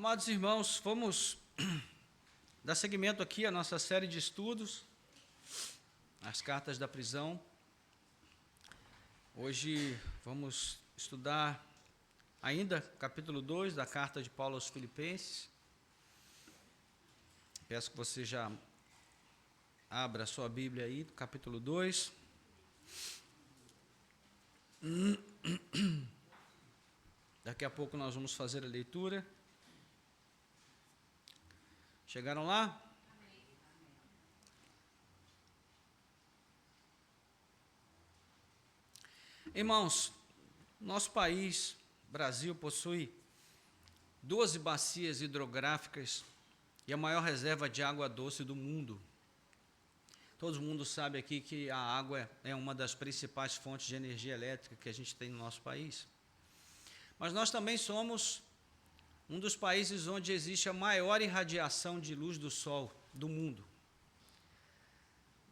Amados irmãos, vamos dar seguimento aqui à nossa série de estudos, as cartas da prisão. Hoje vamos estudar ainda capítulo 2 da carta de Paulo aos Filipenses. Peço que você já abra a sua Bíblia aí, capítulo 2. Daqui a pouco nós vamos fazer a leitura. Chegaram lá? Irmãos, nosso país, Brasil, possui 12 bacias hidrográficas e a maior reserva de água doce do mundo. Todo mundo sabe aqui que a água é uma das principais fontes de energia elétrica que a gente tem no nosso país. Mas nós também somos um dos países onde existe a maior irradiação de luz do sol do mundo.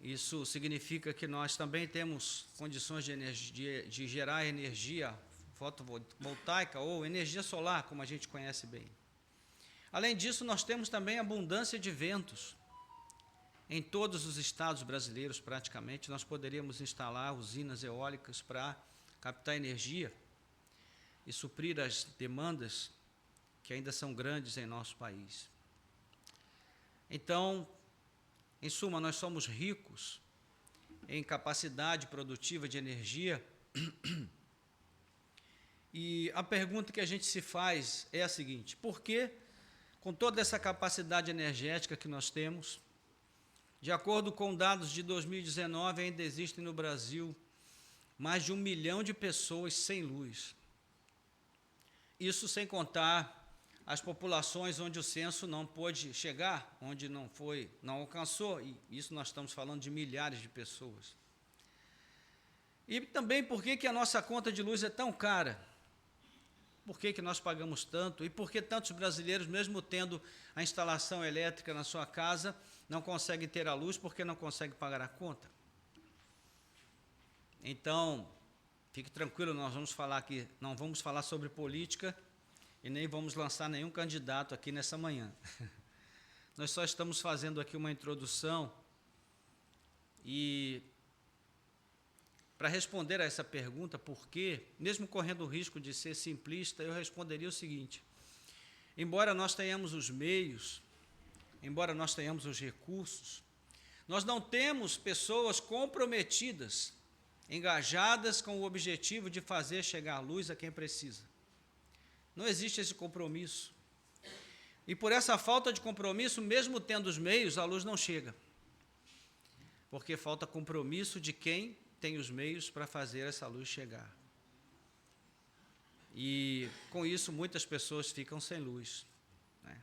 Isso significa que nós também temos condições de gerar energia fotovoltaica ou energia solar, como a gente conhece bem. Além disso, nós temos também abundância de ventos. Em todos os estados brasileiros, praticamente, nós poderíamos instalar usinas eólicas para captar energia e suprir as demandas que ainda são grandes em nosso país. Então, em suma, nós somos ricos em capacidade produtiva de energia. E a pergunta que a gente se faz é a seguinte: por que, com toda essa capacidade energética que nós temos, de acordo com dados de 2019, ainda existem no Brasil mais de 1 milhão de pessoas sem luz? Isso sem contar as populações onde o censo não pôde chegar, onde não alcançou, e isso nós estamos falando de milhares de pessoas. E também por que a nossa conta de luz é tão cara? Por que nós pagamos tanto? E por que tantos brasileiros, mesmo tendo a instalação elétrica na sua casa, não conseguem ter a luz porque não conseguem pagar a conta? Então, fique tranquilo, nós vamos falar aqui, não vamos falar sobre política e nem vamos lançar nenhum candidato aqui nessa manhã. Nós só estamos fazendo aqui uma introdução e, para responder a essa pergunta, por quê, mesmo correndo o risco de ser simplista, eu responderia o seguinte: embora nós tenhamos os meios, embora nós tenhamos os recursos, nós não temos pessoas comprometidas, engajadas com o objetivo de fazer chegar a luz a quem precisa. Não existe esse compromisso. E por essa falta de compromisso, mesmo tendo os meios, a luz não chega. Porque falta compromisso de quem tem os meios para fazer essa luz chegar. E com isso muitas pessoas ficam sem luz, né?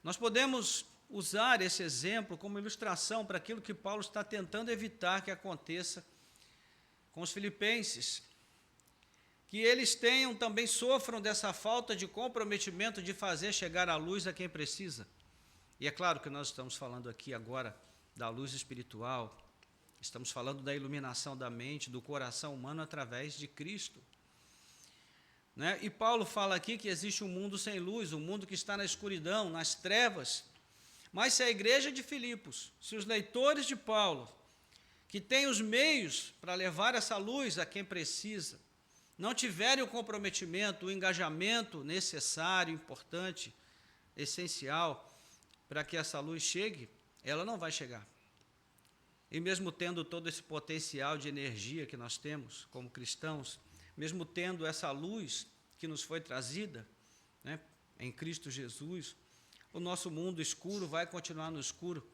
Nós podemos usar esse exemplo como ilustração para aquilo que Paulo está tentando evitar que aconteça com os filipenses, que eles também sofram dessa falta de comprometimento de fazer chegar a luz a quem precisa. E é claro que nós estamos falando aqui agora da luz espiritual, estamos falando da iluminação da mente, do coração humano através de Cristo, né? E Paulo fala aqui que existe um mundo sem luz, um mundo que está na escuridão, nas trevas. Mas se a igreja de Filipos, se os leitores de Paulo, que têm os meios para levar essa luz a quem precisa, não tiverem o comprometimento, o engajamento necessário, importante, essencial, para que essa luz chegue, ela não vai chegar. E mesmo tendo todo esse potencial de energia que nós temos como cristãos, mesmo tendo essa luz que nos foi trazida, né, em Cristo Jesus, o nosso mundo escuro vai continuar no escuro,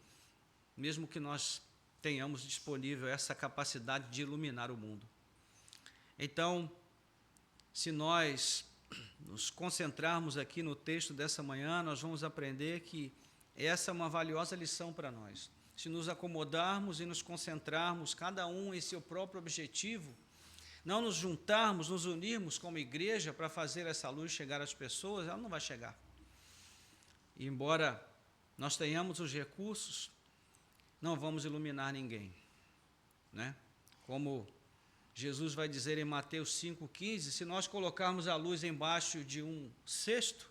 mesmo que nós tenhamos disponível essa capacidade de iluminar o mundo. Então, se nós nos concentrarmos aqui no texto dessa manhã, nós vamos aprender que essa é uma valiosa lição para nós. Se nos acomodarmos e nos concentrarmos, cada um em seu próprio objetivo, não nos juntarmos, nos unirmos como igreja para fazer essa luz chegar às pessoas, ela não vai chegar. E embora nós tenhamos os recursos, não vamos iluminar ninguém, né? Como Jesus vai dizer em Mateus 5,15, se nós colocarmos a luz embaixo de um cesto,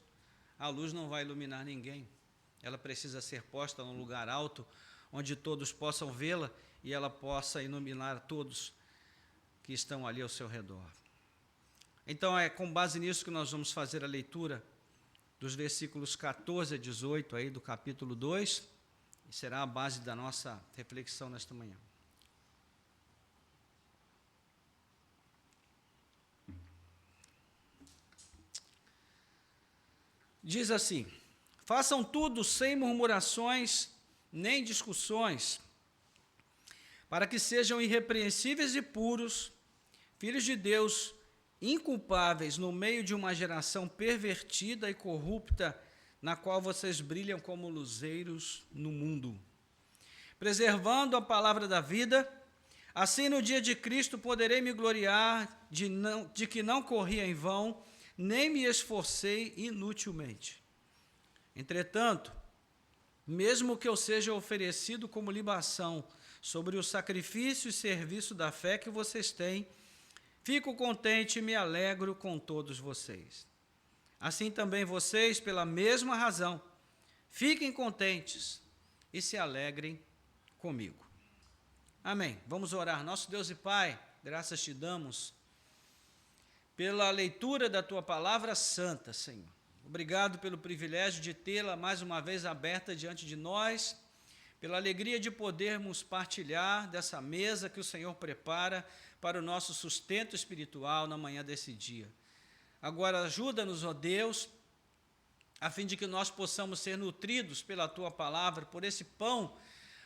a luz não vai iluminar ninguém. Ela precisa ser posta num lugar alto, onde todos possam vê-la e ela possa iluminar todos que estão ali ao seu redor. Então, é com base nisso que nós vamos fazer a leitura dos versículos 14 a 18 aí do capítulo 2, e será a base da nossa reflexão nesta manhã. Diz assim: façam tudo sem murmurações nem discussões, para que sejam irrepreensíveis e puros, filhos de Deus, inculpáveis no meio de uma geração pervertida e corrupta, na qual vocês brilham como luzeiros no mundo, preservando a palavra da vida. Assim, no dia de Cristo, poderei me gloriar de que não corri em vão, nem me esforcei inutilmente. Entretanto, mesmo que eu seja oferecido como libação sobre o sacrifício e serviço da fé que vocês têm, fico contente e me alegro com todos vocês. Assim também vocês, pela mesma razão, fiquem contentes e se alegrem comigo. Amém. Vamos orar. Nosso Deus e Pai, graças te damos pela leitura da tua palavra santa, Senhor. Obrigado pelo privilégio de tê-la mais uma vez aberta diante de nós, pela alegria de podermos partilhar dessa mesa que o Senhor prepara para o nosso sustento espiritual na manhã desse dia. Agora, ajuda-nos, ó Deus, a fim de que nós possamos ser nutridos pela tua palavra, por esse pão,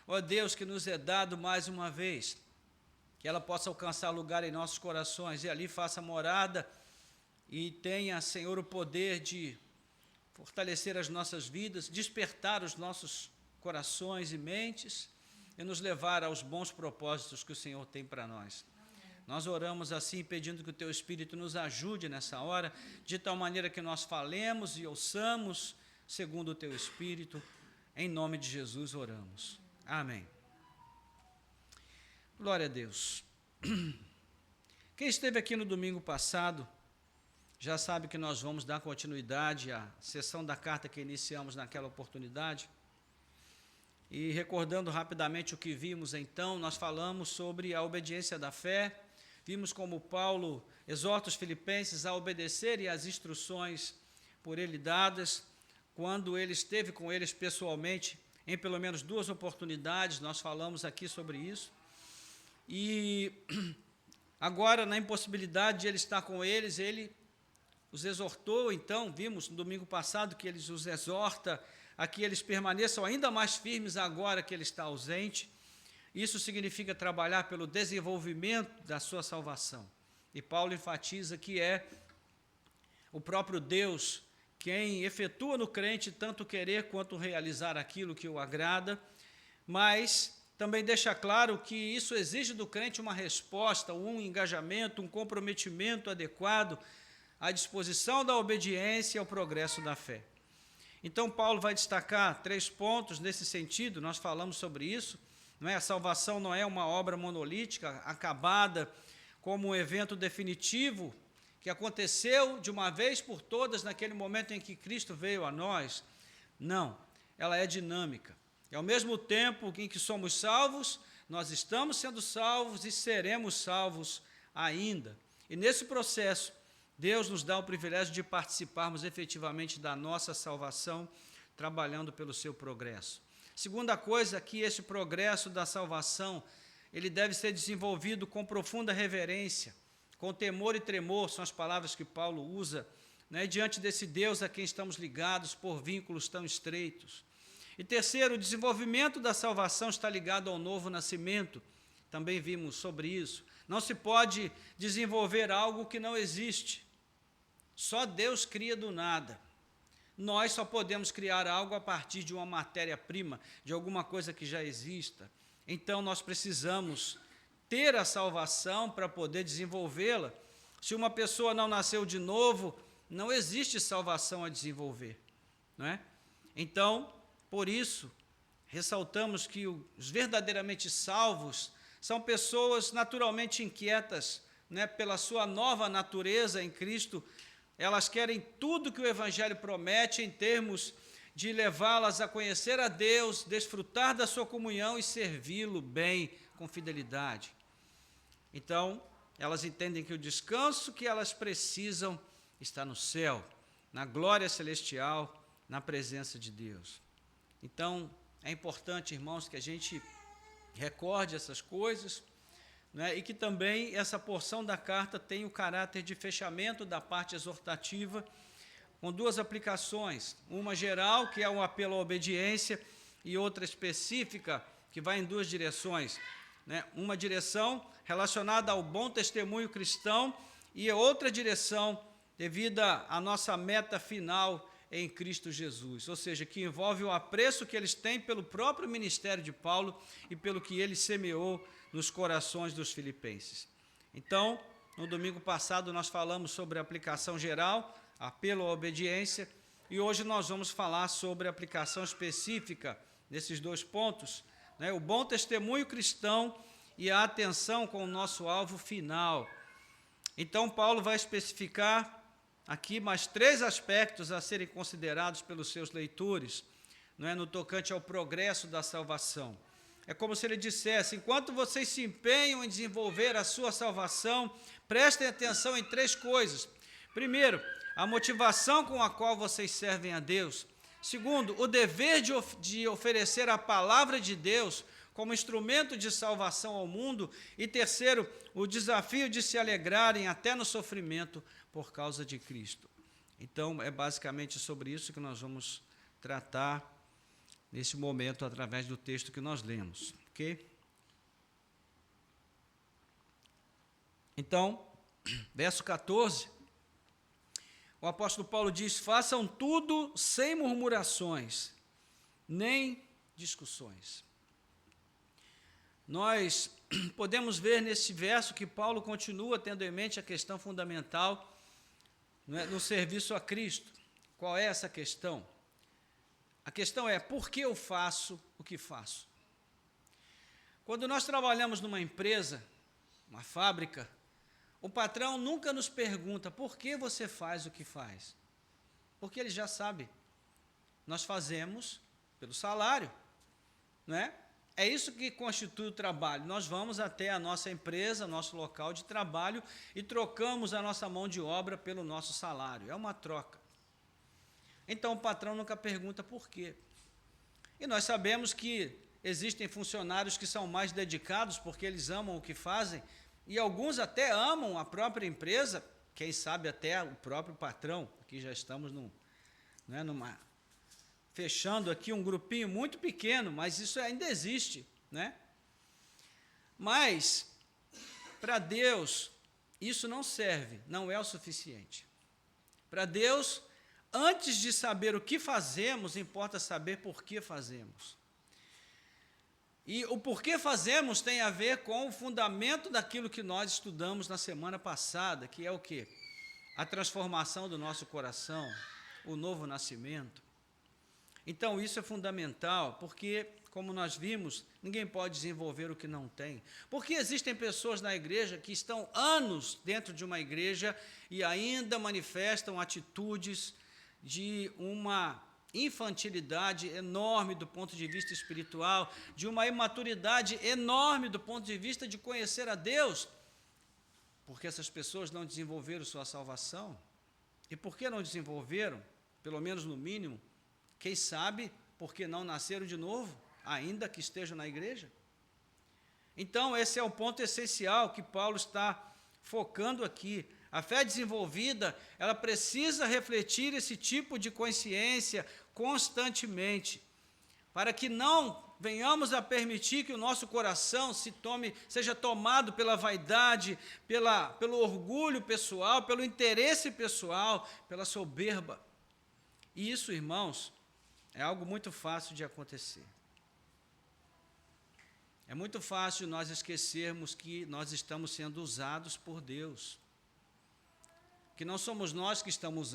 ó Deus, que nos é dado mais uma vez, que ela possa alcançar lugar em nossos corações e ali faça morada e tenha, Senhor, o poder de fortalecer as nossas vidas, despertar os nossos corações e mentes e nos levar aos bons propósitos que o Senhor tem para nós. Nós oramos assim, pedindo que o teu Espírito nos ajude nessa hora, de tal maneira que nós falemos e ouçamos segundo o teu Espírito. Em nome de Jesus oramos. Amém. Glória a Deus. Quem esteve aqui no domingo passado já sabe que nós vamos dar continuidade à sessão da carta que iniciamos naquela oportunidade. E recordando rapidamente o que vimos então, nós falamos sobre a obediência da fé, vimos como Paulo exorta os filipenses a obedecerem às instruções por ele dadas, quando ele esteve com eles pessoalmente, em pelo menos 2 oportunidades, nós falamos aqui sobre isso. E agora, na impossibilidade de ele estar com eles, ele os exortou, então, vimos no domingo passado que ele os exorta a que eles permaneçam ainda mais firmes agora que ele está ausente. Isso significa trabalhar pelo desenvolvimento da sua salvação. E Paulo enfatiza que é o próprio Deus quem efetua no crente tanto querer quanto realizar aquilo que o agrada, mas também deixa claro que isso exige do crente uma resposta, um engajamento, um comprometimento adequado à disposição da obediência e ao progresso da fé. Então, Paulo vai destacar 3 pontos nesse sentido, nós falamos sobre isso, não é? A salvação não é uma obra monolítica, acabada como um evento definitivo, que aconteceu de uma vez por todas naquele momento em que Cristo veio a nós. Não, ela é dinâmica. E ao mesmo tempo em que somos salvos, nós estamos sendo salvos e seremos salvos ainda. E nesse processo, Deus nos dá o privilégio de participarmos efetivamente da nossa salvação, trabalhando pelo seu progresso. Segunda coisa, que esse progresso da salvação, ele deve ser desenvolvido com profunda reverência, com temor e tremor, são as palavras que Paulo usa, né, diante desse Deus a quem estamos ligados por vínculos tão estreitos. E terceiro, o desenvolvimento da salvação está ligado ao novo nascimento, também vimos sobre isso. Não se pode desenvolver algo que não existe. Só Deus cria do nada. Nós só podemos criar algo a partir de uma matéria-prima, de alguma coisa que já exista. Então, nós precisamos ter a salvação para poder desenvolvê-la. Se uma pessoa não nasceu de novo, não existe salvação a desenvolver, não é? Então, por isso, ressaltamos que os verdadeiramente salvos são pessoas naturalmente inquietas, né, pela sua nova natureza em Cristo, elas querem tudo que o Evangelho promete em termos de levá-las a conhecer a Deus, desfrutar da sua comunhão e servi-lo bem, com fidelidade. Então, elas entendem que o descanso que elas precisam está no céu, na glória celestial, na presença de Deus. Então, é importante, irmãos, que a gente recorde essas coisas, né, e que também essa porção da carta tem o caráter de fechamento da parte exortativa, com duas aplicações, uma geral, que é um apelo à obediência, e outra específica, que vai em duas direções, né? Uma direção relacionada ao bom testemunho cristão e outra direção devida à nossa meta final em Cristo Jesus, ou seja, que envolve o apreço que eles têm pelo próprio ministério de Paulo e pelo que ele semeou nos corações dos filipenses. Então, no domingo passado nós falamos sobre a aplicação geral, apelo à obediência, e hoje nós vamos falar sobre a aplicação específica nesses dois pontos, né, o bom testemunho cristão e a atenção com o nosso alvo final. Então, Paulo vai especificar aqui mais 3 aspectos a serem considerados pelos seus leitores, não é, no tocante ao progresso da salvação. É como se ele dissesse: enquanto vocês se empenham em desenvolver a sua salvação, prestem atenção em 3 coisas. Primeiro, a motivação com a qual vocês servem a Deus. Segundo, o dever de oferecer a palavra de Deus como instrumento de salvação ao mundo. E terceiro, o desafio de se alegrarem até no sofrimento por causa de Cristo. Então, é basicamente sobre isso que nós vamos tratar nesse momento, através do texto que nós lemos, ok? Então, verso 14, o apóstolo Paulo diz: façam tudo sem murmurações, nem discussões. Nós podemos ver nesse verso que Paulo continua tendo em mente a questão fundamental, no serviço a Cristo. Qual é essa questão? A questão é: por que eu faço o que faço? Quando nós trabalhamos numa empresa, uma fábrica, o patrão nunca nos pergunta por que você faz o que faz, porque ele já sabe. Nós fazemos pelo salário, não é? É isso que constitui o trabalho. Nós vamos até a nossa empresa, nosso local de trabalho, e trocamos a nossa mão de obra pelo nosso salário. É uma troca. Então, o patrão nunca pergunta por quê. E nós sabemos que existem funcionários que são mais dedicados porque eles amam o que fazem, e alguns até amam a própria empresa, quem sabe até o próprio patrão. Aqui já estamos fechando aqui um grupinho muito pequeno, mas isso ainda existe, né? Mas, para Deus, isso não serve, não é o suficiente. Para Deus, antes de saber o que fazemos, importa saber por que fazemos. E o porquê fazemos tem a ver com o fundamento daquilo que nós estudamos na semana passada, que é o quê? A transformação do nosso coração, o novo nascimento. Então, isso é fundamental, porque, como nós vimos, ninguém pode desenvolver o que não tem. Porque existem pessoas na igreja que estão anos dentro de uma igreja e ainda manifestam atitudes de uma infantilidade enorme do ponto de vista espiritual, de uma imaturidade enorme do ponto de vista de conhecer a Deus, porque essas pessoas não desenvolveram sua salvação. E por que não desenvolveram? Pelo menos no mínimo, quem sabe porque não nasceram de novo, ainda que estejam na igreja? Então, esse é o ponto essencial que Paulo está focando aqui. A fé desenvolvida, ela precisa refletir esse tipo de consciência constantemente, para que não venhamos a permitir que o nosso coração seja tomado pela vaidade, pelo orgulho pessoal, pelo interesse pessoal, pela soberba. E isso, irmãos, é algo muito fácil de acontecer. É muito fácil nós esquecermos que nós estamos sendo usados por Deus, que não somos nós que estamos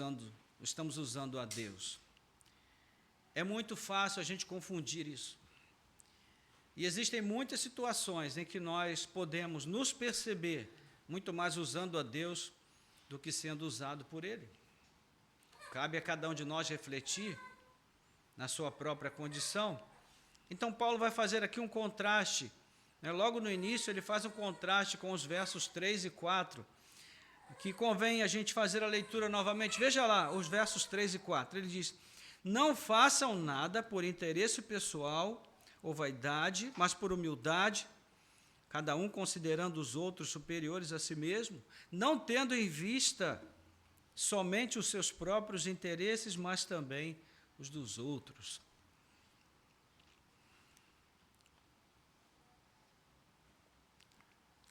usando a Deus. É muito fácil a gente confundir isso. E existem muitas situações em que nós podemos nos perceber muito mais usando a Deus do que sendo usado por Ele. Cabe a cada um de nós refletir na sua própria condição. Então, Paulo vai fazer aqui um contraste. Logo no início, ele faz um contraste com os versos 3 e 4, que convém a gente fazer a leitura novamente. Veja lá, os versos 3 e 4. Ele diz: não façam nada por interesse pessoal ou vaidade, mas por humildade, cada um considerando os outros superiores a si mesmo, não tendo em vista somente os seus próprios interesses, mas também os dos outros.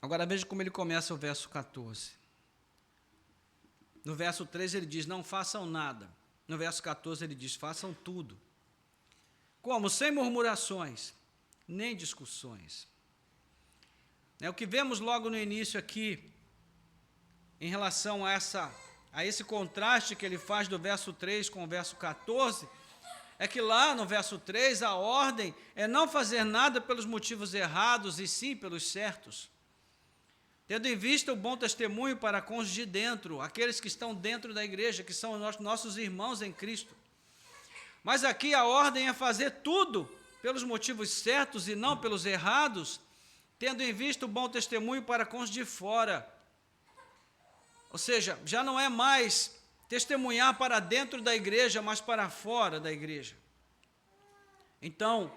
Agora veja como ele começa o verso 14. No verso 13 ele diz: não façam nada. No verso 14 ele diz: façam tudo. Como? Sem murmurações, nem discussões. É o que vemos logo no início aqui, em relação a esse contraste que ele faz do verso 3 com o verso 14, é que lá no verso 3 a ordem é não fazer nada pelos motivos errados, e sim pelos certos. Tendo em vista o bom testemunho para com os de dentro, aqueles que estão dentro da igreja, que são nossos irmãos em Cristo. Mas aqui a ordem é fazer tudo pelos motivos certos e não pelos errados, tendo em vista o bom testemunho para com os de fora. Ou seja, já não é mais testemunhar para dentro da igreja, mas para fora da igreja. Então,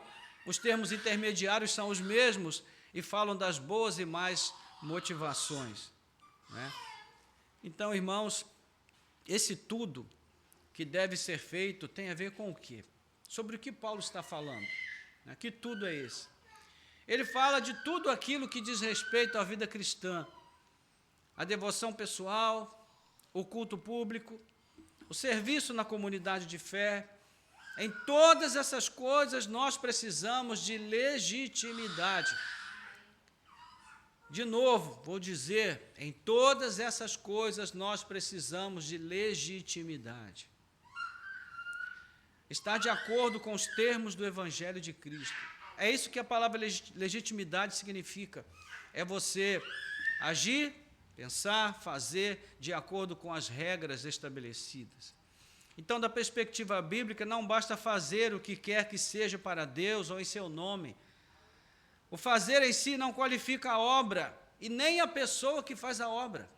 os termos intermediários são os mesmos e falam das boas e más motivações, né? Então, irmãos, esse tudo que deve ser feito tem a ver com o quê? Sobre o que Paulo está falando, né? Que tudo é esse? Ele fala de tudo aquilo que diz respeito à vida cristã: a devoção pessoal, o culto público, o serviço na comunidade de fé. Em todas essas coisas nós precisamos de legitimidade. De novo, vou dizer, em todas essas coisas nós precisamos de legitimidade. Estar de acordo com os termos do Evangelho de Cristo. É isso que a palavra legitimidade significa. É você agir, pensar, fazer de acordo com as regras estabelecidas. Então, da perspectiva bíblica, não basta fazer o que quer que seja para Deus ou em seu nome. O fazer em si não qualifica a obra e nem a pessoa que faz a obra.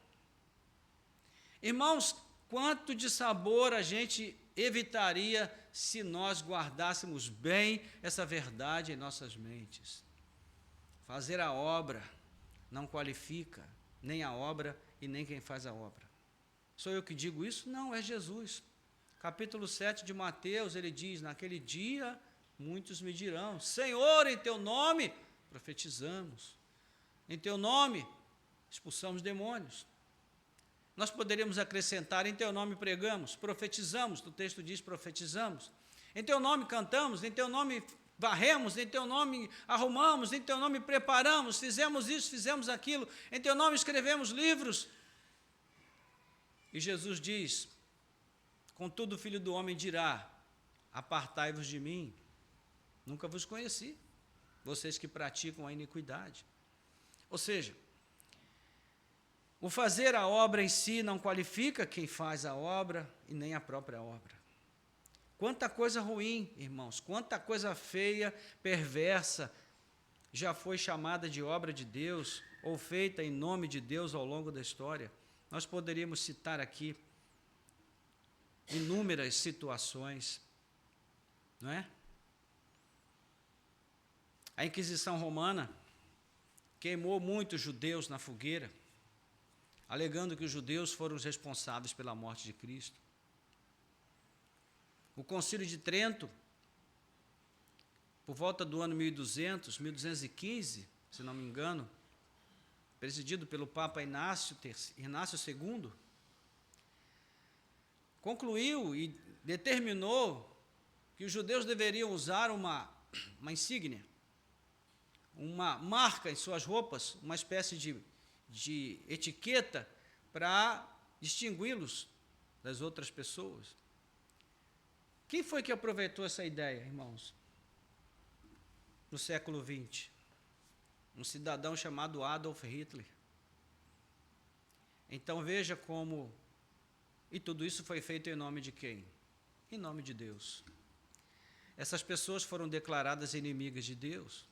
Irmãos, quanto de sabor a gente evitaria se nós guardássemos bem essa verdade em nossas mentes. Fazer a obra não qualifica nem a obra e nem quem faz a obra. Sou eu que digo isso? Não, é Jesus. Capítulo 7 de Mateus, ele diz: naquele dia muitos me dirão: Senhor, em teu nome profetizamos, em teu nome expulsamos demônios. Nós poderíamos acrescentar: em teu nome pregamos, profetizamos, o texto diz profetizamos. Em teu nome cantamos, em teu nome varremos, em teu nome arrumamos, em teu nome preparamos, fizemos isso, fizemos aquilo, em teu nome escrevemos livros. E Jesus diz: contudo o Filho do Homem dirá: apartai-vos de mim, nunca vos conheci, vocês que praticam a iniquidade. Ou seja, o fazer a obra em si não qualifica quem faz a obra e nem a própria obra. Quanta coisa ruim, irmãos, quanta coisa feia, perversa, já foi chamada de obra de Deus ou feita em nome de Deus ao longo da história. Nós poderíamos citar aqui inúmeras situações, não é? A Inquisição Romana queimou muitos judeus na fogueira, alegando que os judeus foram os responsáveis pela morte de Cristo. O Concílio de Trento, por volta do ano 1215, se não me engano, presidido pelo Papa Inácio II, concluiu e determinou que os judeus deveriam usar uma insígnia, uma marca em suas roupas, uma espécie de etiqueta para distingui-los das outras pessoas. Quem foi que aproveitou essa ideia, irmãos? No século XX, um cidadão chamado Adolf Hitler. Então veja como E tudo isso foi feito em nome de quem? Em nome de Deus. Essas pessoas foram declaradas inimigas de Deus.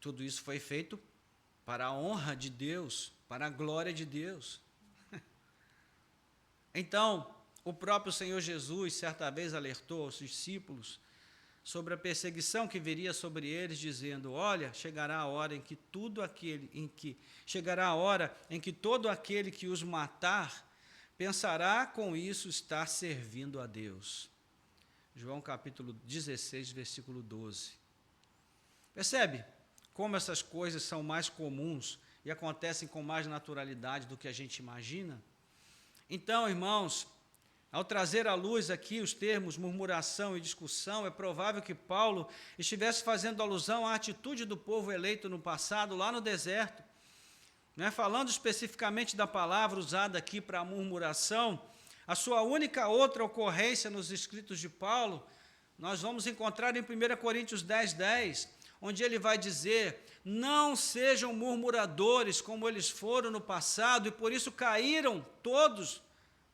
Tudo isso foi feito para a honra de Deus, para a glória de Deus. Então, o próprio Senhor Jesus, certa vez, alertou aos discípulos sobre a perseguição que viria sobre eles, dizendo: olha, chegará a hora em que todo aquele que os matar pensará com isso estar servindo a Deus. João capítulo 16, versículo 12. Percebe como essas coisas são mais comuns e acontecem com mais naturalidade do que a gente imagina? Então, irmãos, ao trazer à luz aqui os termos murmuração e discussão, é provável que Paulo estivesse fazendo alusão à atitude do povo eleito no passado, lá no deserto. Falando especificamente da palavra usada aqui para a murmuração, a sua única outra ocorrência nos escritos de Paulo, nós vamos encontrar em 1 Coríntios 10:10, onde ele vai dizer: não sejam murmuradores como eles foram no passado, e por isso caíram todos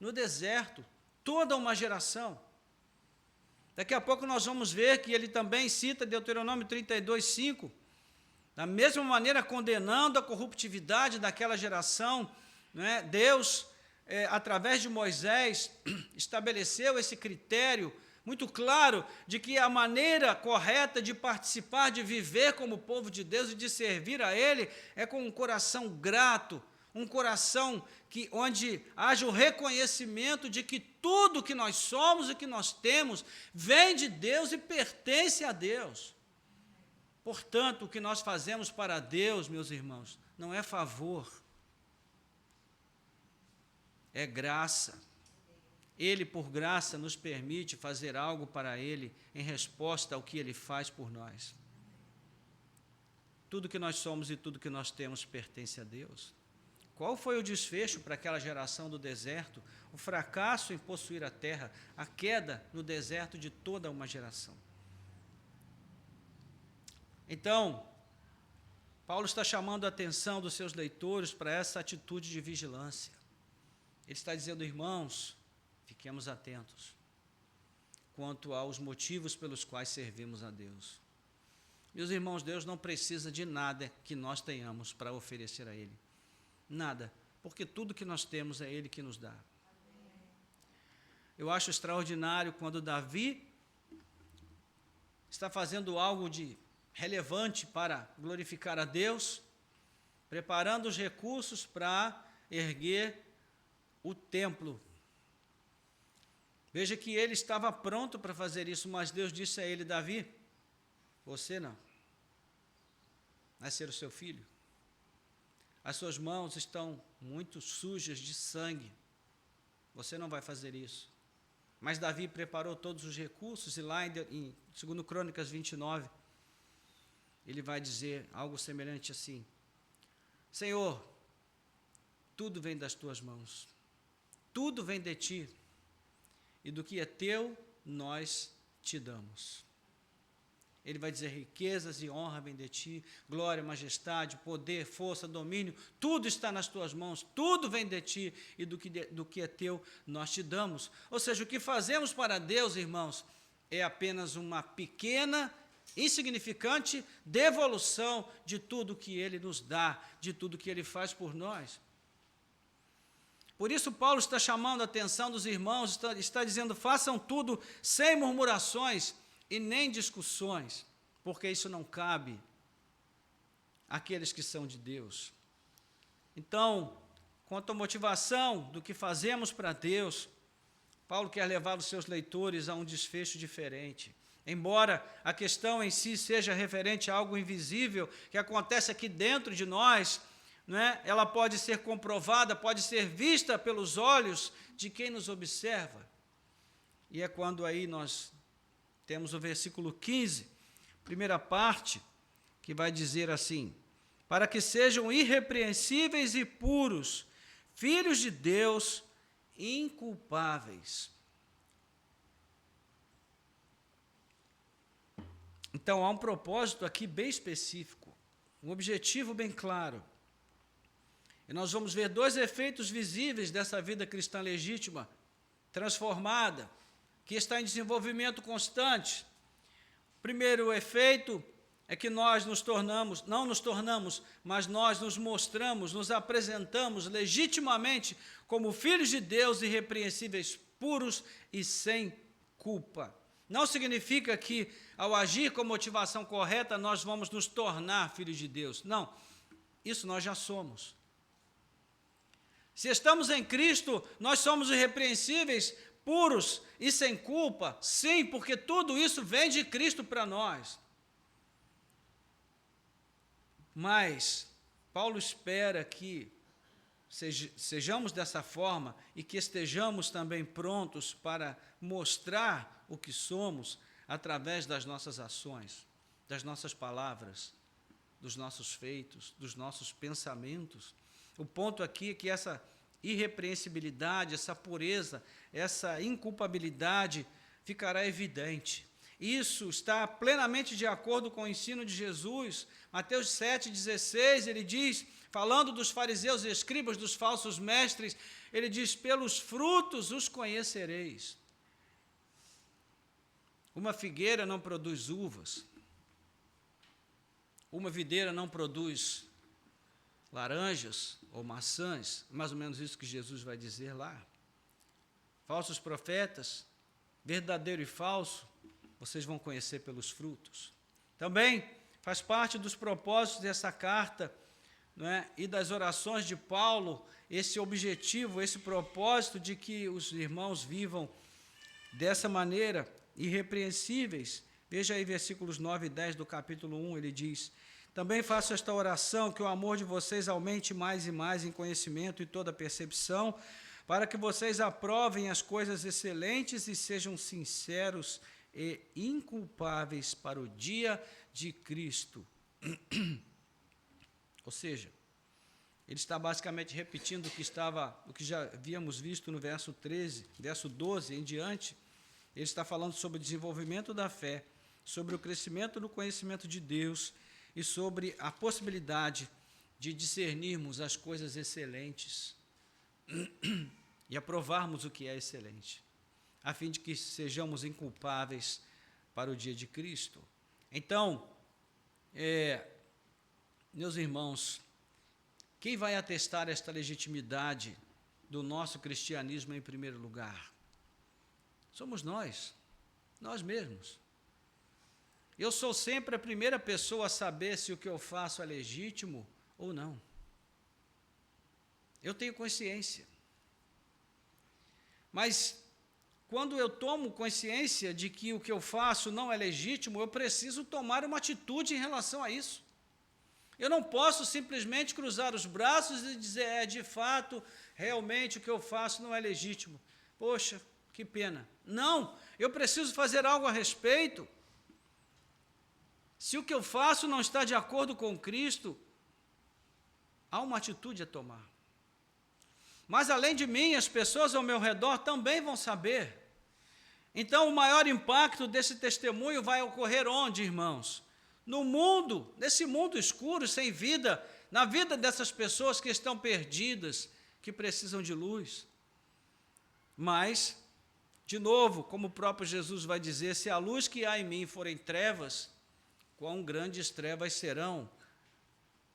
no deserto, toda uma geração. Daqui a pouco nós vamos ver que ele também cita Deuteronômio 32:5, da mesma maneira condenando a corruptividade daquela geração. Deus, através de Moisés, estabeleceu esse critério muito claro de que a maneira correta de participar, de viver como povo de Deus e de servir a Ele é com um coração grato, um coração onde haja o reconhecimento de que tudo que nós somos e que nós temos vem de Deus e pertence a Deus. Portanto, o que nós fazemos para Deus, meus irmãos, não é favor, é graça. Ele, por graça, nos permite fazer algo para Ele em resposta ao que Ele faz por nós. Tudo que nós somos e tudo que nós temos pertence a Deus. Qual foi o desfecho para aquela geração do deserto? O fracasso em possuir a terra, a queda no deserto de toda uma geração. Então, Paulo está chamando a atenção dos seus leitores para essa atitude de vigilância. Ele está dizendo: irmãos, fiquemos atentos quanto aos motivos pelos quais servimos a Deus. Meus irmãos, Deus não precisa de nada que nós tenhamos para oferecer a Ele. Nada, porque tudo que nós temos é Ele que nos dá. Eu acho extraordinário quando Davi está fazendo algo de relevante para glorificar a Deus, preparando os recursos para erguer o templo. Veja que ele estava pronto para fazer isso, mas Deus disse a ele: Davi, você não. Vai ser o seu filho. As suas mãos estão muito sujas de sangue. Você não vai fazer isso. Mas Davi preparou todos os recursos, e lá em 2 Crônicas 29, ele vai dizer algo semelhante assim: Senhor, tudo vem das tuas mãos, tudo vem de ti, e do que é teu, nós te damos. Ele vai dizer: riquezas e honra vem de ti, glória, majestade, poder, força, domínio, tudo está nas tuas mãos, tudo vem de ti, e do que é teu, nós te damos. Ou seja, o que fazemos para Deus, irmãos, é apenas uma pequena, insignificante devolução de tudo que Ele nos dá, de tudo que Ele faz por nós. Por isso Paulo está chamando a atenção dos irmãos, está dizendo: façam tudo sem murmurações e nem discussões, porque isso não cabe àqueles que são de Deus. Então, quanto à motivação do que fazemos para Deus, Paulo quer levar os seus leitores a um desfecho diferente. Embora a questão em si seja referente a algo invisível que acontece aqui dentro de nós, ela pode ser comprovada, pode ser vista pelos olhos de quem nos observa. E é quando aí nós temos o versículo 15, primeira parte, que vai dizer assim: para que sejam irrepreensíveis e puros, filhos de Deus, inculpáveis. Então, há um propósito aqui bem específico, um objetivo bem claro. E nós vamos ver dois efeitos visíveis dessa vida cristã legítima, transformada, que está em desenvolvimento constante. O primeiro efeito é que nós não nos tornamos, mas nós nos mostramos, nos apresentamos legitimamente como filhos de Deus irrepreensíveis, puros e sem culpa. Não significa que, ao agir com motivação correta, nós vamos nos tornar filhos de Deus. Não, isso nós já somos. Se estamos em Cristo, nós somos irrepreensíveis, puros e sem culpa, sim, porque tudo isso vem de Cristo para nós. Mas Paulo espera que sejamos dessa forma e que estejamos também prontos para mostrar o que somos através das nossas ações, das nossas palavras, dos nossos feitos, dos nossos pensamentos. O ponto aqui é que essa irrepreensibilidade, essa pureza, essa inculpabilidade ficará evidente. Isso está plenamente de acordo com o ensino de Jesus. Mateus 7,16, ele diz, falando dos fariseus e escribas, dos falsos mestres, ele diz, pelos frutos os conhecereis. Uma figueira não produz uvas, uma videira não produz laranjas ou maçãs, mais ou menos isso que Jesus vai dizer lá. Falsos profetas, verdadeiro e falso, vocês vão conhecer pelos frutos. Também faz parte dos propósitos dessa carta, não é? E das orações de Paulo, esse objetivo, esse propósito de que os irmãos vivam dessa maneira, irrepreensíveis. Veja aí versículos 9 e 10 do capítulo 1, ele diz, também faço esta oração, que o amor de vocês aumente mais e mais em conhecimento e toda percepção, para que vocês aprovem as coisas excelentes e sejam sinceros e inculpáveis para o dia de Cristo. Ou seja, ele está basicamente repetindo o que já havíamos visto no verso 13, verso 12 em diante. Ele está falando sobre o desenvolvimento da fé, sobre o crescimento do conhecimento de Deus e sobre a possibilidade de discernirmos as coisas excelentes e aprovarmos o que é excelente, a fim de que sejamos inculpáveis para o dia de Cristo. Então, meus irmãos, quem vai atestar esta legitimidade do nosso cristianismo em primeiro lugar? Somos nós mesmos. Eu sou sempre a primeira pessoa a saber se o que eu faço é legítimo ou não. Eu tenho consciência. Mas quando eu tomo consciência de que o que eu faço não é legítimo, eu preciso tomar uma atitude em relação a isso. Eu não posso simplesmente cruzar os braços e dizer, de fato, realmente o que eu faço não é legítimo. Poxa, que pena. Não, eu preciso fazer algo a respeito. Se o que eu faço não está de acordo com Cristo, há uma atitude a tomar. Mas, além de mim, as pessoas ao meu redor também vão saber. Então, o maior impacto desse testemunho vai ocorrer onde, irmãos? No mundo, nesse mundo escuro, sem vida, na vida dessas pessoas que estão perdidas, que precisam de luz. Mas, de novo, como o próprio Jesus vai dizer, se a luz que há em mim forem trevas, quão grandes trevas serão?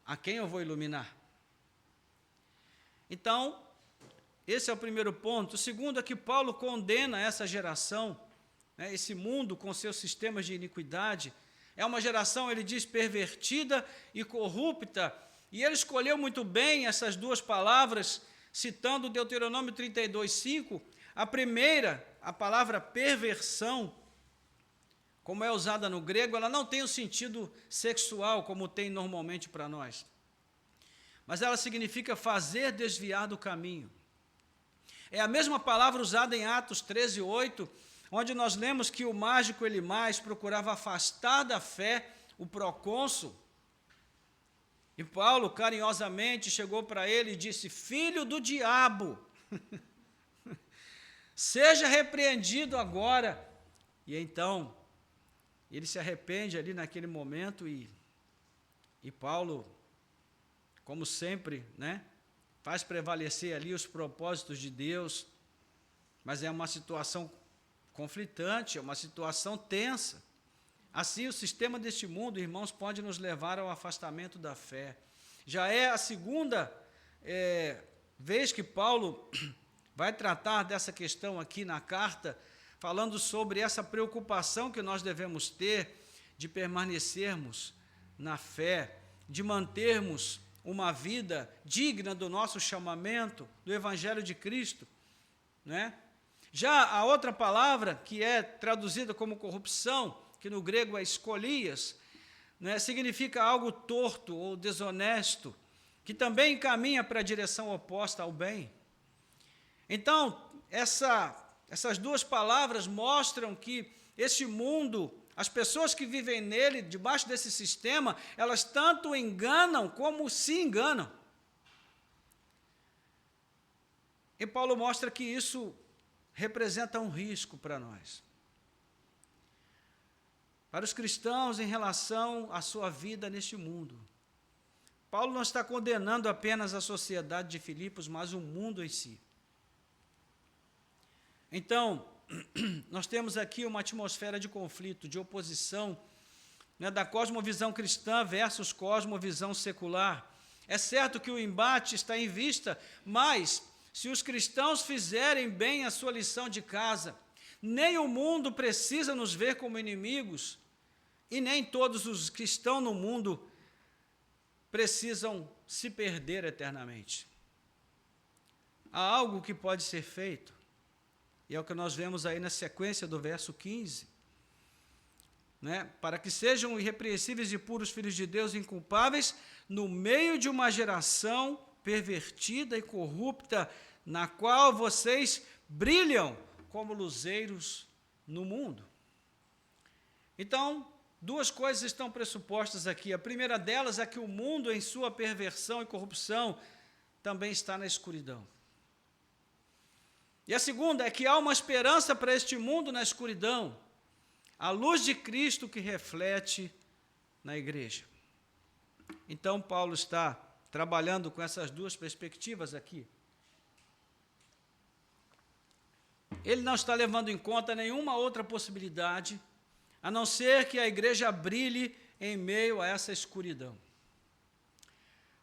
A quem eu vou iluminar? Então, esse é o primeiro ponto. O segundo é que Paulo condena essa geração, esse mundo com seus sistemas de iniquidade. É uma geração, ele diz, pervertida e corrupta. E ele escolheu muito bem essas duas palavras, citando Deuteronômio 32:5. A primeira, a palavra perversão, como é usada no grego, ela não tem o sentido sexual, como tem normalmente para nós. Mas ela significa fazer desviar do caminho. É a mesma palavra usada em Atos 13:8, onde nós lemos que o mágico Elimás procurava afastar da fé o procônsul. E Paulo, carinhosamente, chegou para ele e disse, filho do diabo, seja repreendido agora. E então, ele se arrepende ali naquele momento e Paulo, como sempre, faz prevalecer ali os propósitos de Deus, mas é uma situação conflitante, é uma situação tensa. Assim, o sistema deste mundo, irmãos, pode nos levar ao afastamento da fé. Já é a segunda vez que Paulo vai tratar dessa questão aqui na carta, falando sobre essa preocupação que nós devemos ter de permanecermos na fé, de mantermos uma vida digna do nosso chamamento, do Evangelho de Cristo, né? Já a outra palavra, que é traduzida como corrupção, que no grego é escolias, né, significa algo torto ou desonesto, que também encaminha para a direção oposta ao bem. Então, essas duas palavras mostram que este mundo, as pessoas que vivem nele, debaixo desse sistema, elas tanto enganam como se enganam. E Paulo mostra que isso representa um risco para nós. Para os cristãos em relação à sua vida neste mundo. Paulo não está condenando apenas a sociedade de Filipos, mas o mundo em si. Então, nós temos aqui uma atmosfera de conflito, de oposição, né, da cosmovisão cristã versus cosmovisão secular. É certo que o embate está em vista, mas se os cristãos fizerem bem a sua lição de casa, nem o mundo precisa nos ver como inimigos, e nem todos os que estão no mundo precisam se perder eternamente. Há algo que pode ser feito, e é o que nós vemos aí na sequência do verso 15, né? Para que sejam irrepreensíveis e puros filhos de Deus, inculpáveis, no meio de uma geração pervertida e corrupta, na qual vocês brilham como luzeiros no mundo. Então, duas coisas estão pressupostas aqui. A primeira delas é que o mundo, em sua perversão e corrupção, também está na escuridão. E a segunda é que há uma esperança para este mundo na escuridão, a luz de Cristo que reflete na igreja. Então, Paulo está trabalhando com essas duas perspectivas aqui. Ele não está levando em conta nenhuma outra possibilidade, a não ser que a igreja brilhe em meio a essa escuridão.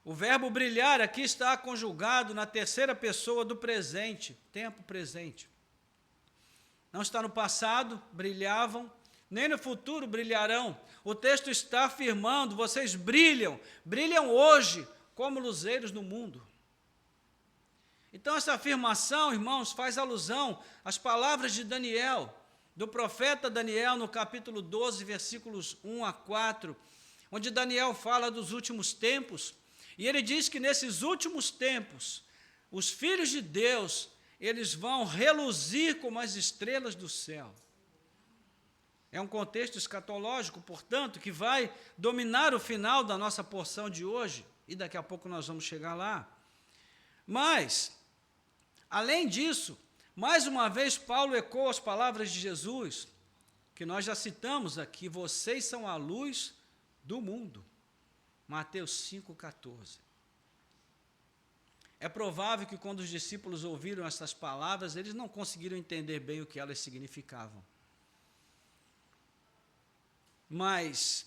O verbo brilhar aqui está conjugado na terceira pessoa do presente, tempo presente. Não está no passado, brilhavam, nem no futuro brilharão. O texto está afirmando, vocês brilham hoje como luzeiros no mundo. Então, essa afirmação, irmãos, faz alusão às palavras de Daniel, do profeta Daniel, no capítulo 12, versículos 1 a 4, onde Daniel fala dos últimos tempos, e ele diz que nesses últimos tempos, os filhos de Deus, eles vão reluzir como as estrelas do céu. É um contexto escatológico, portanto, que vai dominar o final da nossa porção de hoje, e daqui a pouco nós vamos chegar lá. Mas, além disso, mais uma vez Paulo ecoa as palavras de Jesus, que nós já citamos aqui, vocês são a luz do mundo. Mateus 5,14. É provável que quando os discípulos ouviram essas palavras, eles não conseguiram entender bem o que elas significavam. Mas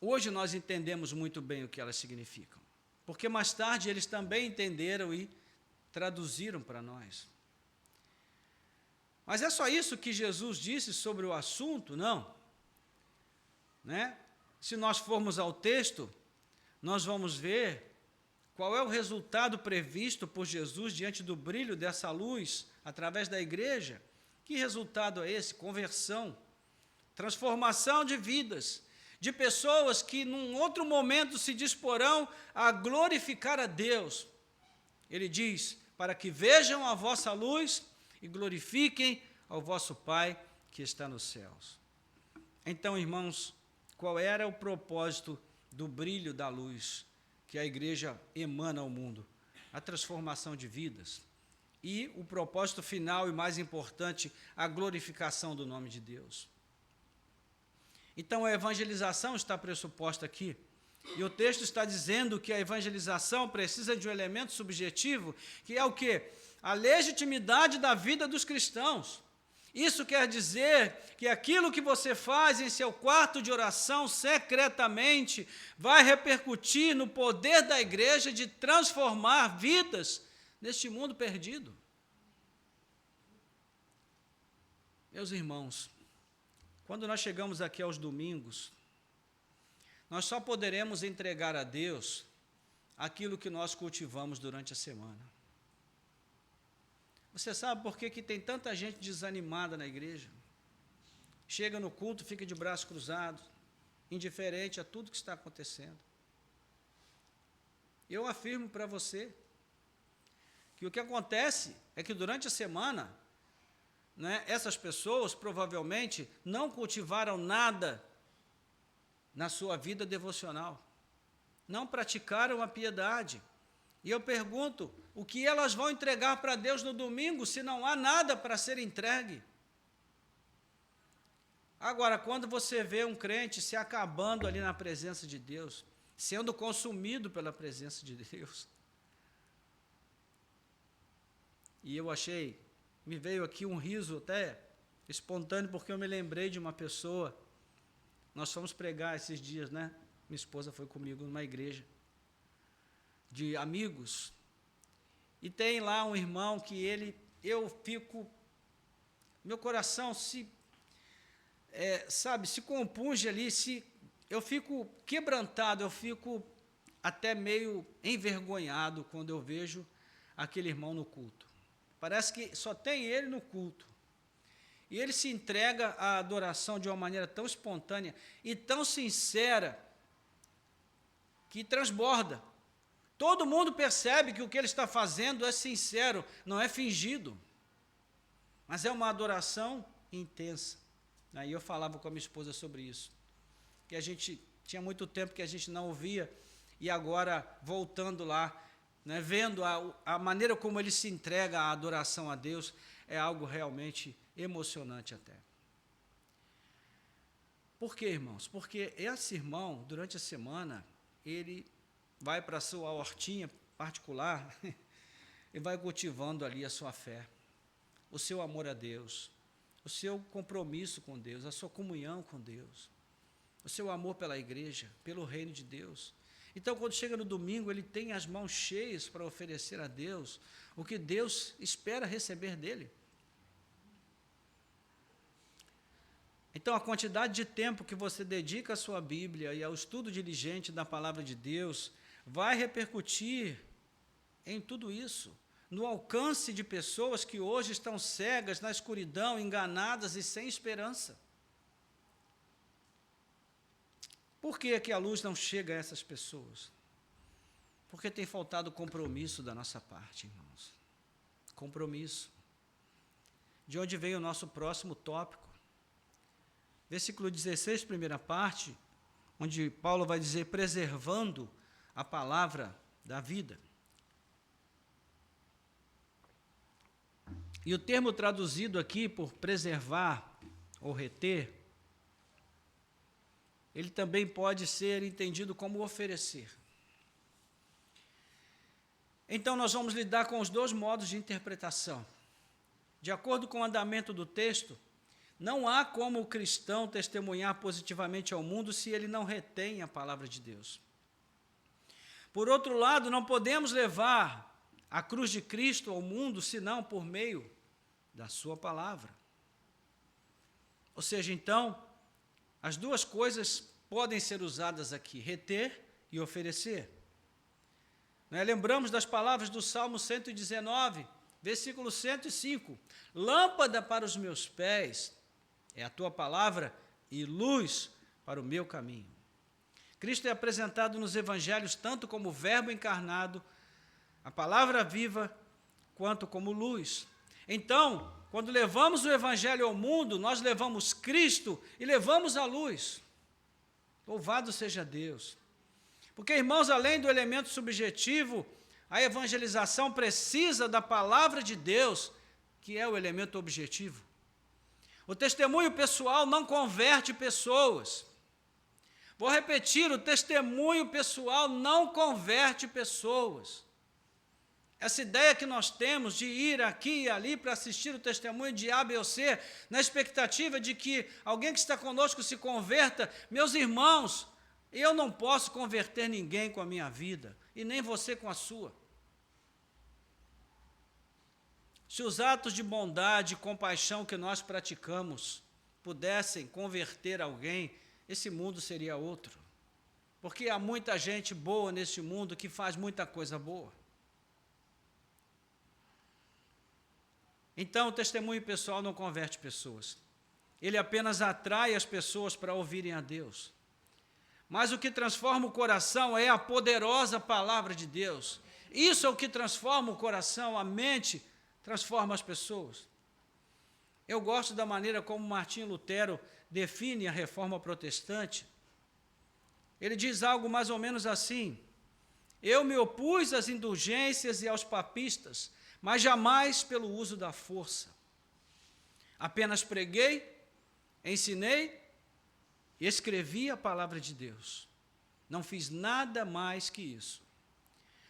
hoje nós entendemos muito bem o que elas significam, porque mais tarde eles também entenderam e traduziram para nós. Mas é só isso que Jesus disse sobre o assunto? Não. Né? Se nós formos ao texto, nós vamos ver qual é o resultado previsto por Jesus diante do brilho dessa luz, através da igreja. Que resultado é esse? Conversão, transformação de vidas, de pessoas que num outro momento se disporão a glorificar a Deus. Ele diz, para que vejam a vossa luz e glorifiquem ao vosso Pai que está nos céus. Então, irmãos, qual era o propósito do brilho da luz que a igreja emana ao mundo? A transformação de vidas. E o propósito final e mais importante, a glorificação do nome de Deus. Então, a evangelização está pressuposta aqui. E o texto está dizendo que a evangelização precisa de um elemento subjetivo, que é o quê? A legitimidade da vida dos cristãos. Isso quer dizer que aquilo que você faz em seu quarto de oração secretamente vai repercutir no poder da igreja de transformar vidas neste mundo perdido. Meus irmãos, quando nós chegamos aqui aos domingos, nós só poderemos entregar a Deus aquilo que nós cultivamos durante a semana. Você sabe por que tem tanta gente desanimada na igreja? Chega no culto, fica de braço cruzado, indiferente a tudo que está acontecendo. Eu afirmo para você que o que acontece é que durante a semana, essas pessoas provavelmente não cultivaram nada na sua vida devocional, não praticaram a piedade. E eu pergunto, o que elas vão entregar para Deus no domingo, se não há nada para ser entregue? Agora, quando você vê um crente se acabando ali na presença de Deus, sendo consumido pela presença de Deus, e me veio aqui um riso até espontâneo, porque eu me lembrei de uma pessoa. Nós fomos pregar esses dias, Minha esposa foi comigo numa igreja de amigos, e tem lá um irmão que meu coração se compunge ali, eu fico quebrantado, eu fico até meio envergonhado quando eu vejo aquele irmão no culto. Parece que só tem ele no culto. E ele se entrega à adoração de uma maneira tão espontânea e tão sincera que transborda. Todo mundo percebe que o que ele está fazendo é sincero, não é fingido, mas é uma adoração intensa. Aí eu falava com a minha esposa sobre isso, que a gente tinha muito tempo que a gente não ouvia, e agora voltando lá, vendo a maneira como ele se entrega à adoração a Deus, é algo realmente emocionante até. Por quê, irmãos? Porque esse irmão, durante a semana, ele vai para a sua hortinha particular e vai cultivando ali a sua fé, o seu amor a Deus, o seu compromisso com Deus, a sua comunhão com Deus, o seu amor pela igreja, pelo reino de Deus. Então, quando chega no domingo, ele tem as mãos cheias para oferecer a Deus o que Deus espera receber dele. Então, a quantidade de tempo que você dedica à sua Bíblia e ao estudo diligente da palavra de Deus vai repercutir em tudo isso, no alcance de pessoas que hoje estão cegas, na escuridão, enganadas e sem esperança. Por que que a luz não chega a essas pessoas? Porque tem faltado compromisso da nossa parte, irmãos. Compromisso. De onde vem o nosso próximo tópico? Versículo 16, primeira parte, onde Paulo vai dizer, preservando a palavra da vida. E o termo traduzido aqui por preservar ou reter, ele também pode ser entendido como oferecer. Então, nós vamos lidar com os dois modos de interpretação. De acordo com o andamento do texto, não há como o cristão testemunhar positivamente ao mundo se ele não retém a palavra de Deus. Por outro lado, não podemos levar a cruz de Cristo ao mundo senão por meio da sua palavra. Ou seja, então, as duas coisas podem ser usadas aqui, reter e oferecer. Lembramos das palavras do Salmo 119, versículo 105. Lâmpada para os meus pés é a tua palavra e luz para o meu caminho. Cristo é apresentado nos evangelhos tanto como verbo encarnado, a palavra viva, quanto como luz. Então, quando levamos o evangelho ao mundo, nós levamos Cristo e levamos a luz. Louvado seja Deus. Porque, irmãos, além do elemento subjetivo, a evangelização precisa da palavra de Deus, que é o elemento objetivo. O testemunho pessoal não converte pessoas. Vou repetir, o testemunho pessoal não converte pessoas. Essa ideia que nós temos de ir aqui e ali para assistir o testemunho de A, B ou C, na expectativa de que alguém que está conosco se converta, meus irmãos, eu não posso converter ninguém com a minha vida, e nem você com a sua. Se os atos de bondade e compaixão que nós praticamos pudessem converter alguém, esse mundo seria outro. Porque há muita gente boa nesse mundo que faz muita coisa boa. Então, o testemunho pessoal não converte pessoas. Ele apenas atrai as pessoas para ouvirem a Deus. Mas o que transforma o coração é a poderosa palavra de Deus. Isso é o que transforma o coração, a mente, transforma as pessoas. Eu gosto da maneira como Martinho Lutero define a reforma protestante. Ele diz algo mais ou menos assim: eu me opus às indulgências e aos papistas, mas jamais pelo uso da força. Apenas preguei, ensinei e escrevi a palavra de Deus. Não fiz nada mais que isso.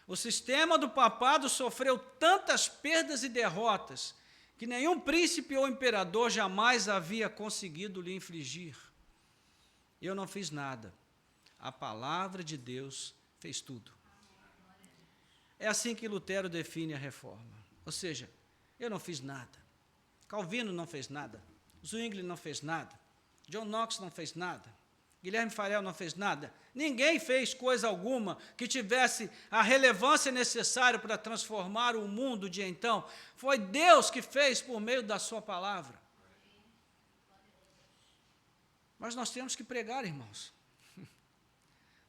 O sistema do papado sofreu tantas perdas e derrotas que nenhum príncipe ou imperador jamais havia conseguido lhe infligir. Eu não fiz nada. A palavra de Deus fez tudo. É assim que Lutero define a reforma. Ou seja, eu não fiz nada. Calvino não fez nada. Zwingli não fez nada. John Knox não fez nada. Guilherme Farel não fez nada. Ninguém fez coisa alguma que tivesse a relevância necessária para transformar o mundo de então. Foi Deus que fez por meio da sua palavra. Mas nós temos que pregar, irmãos.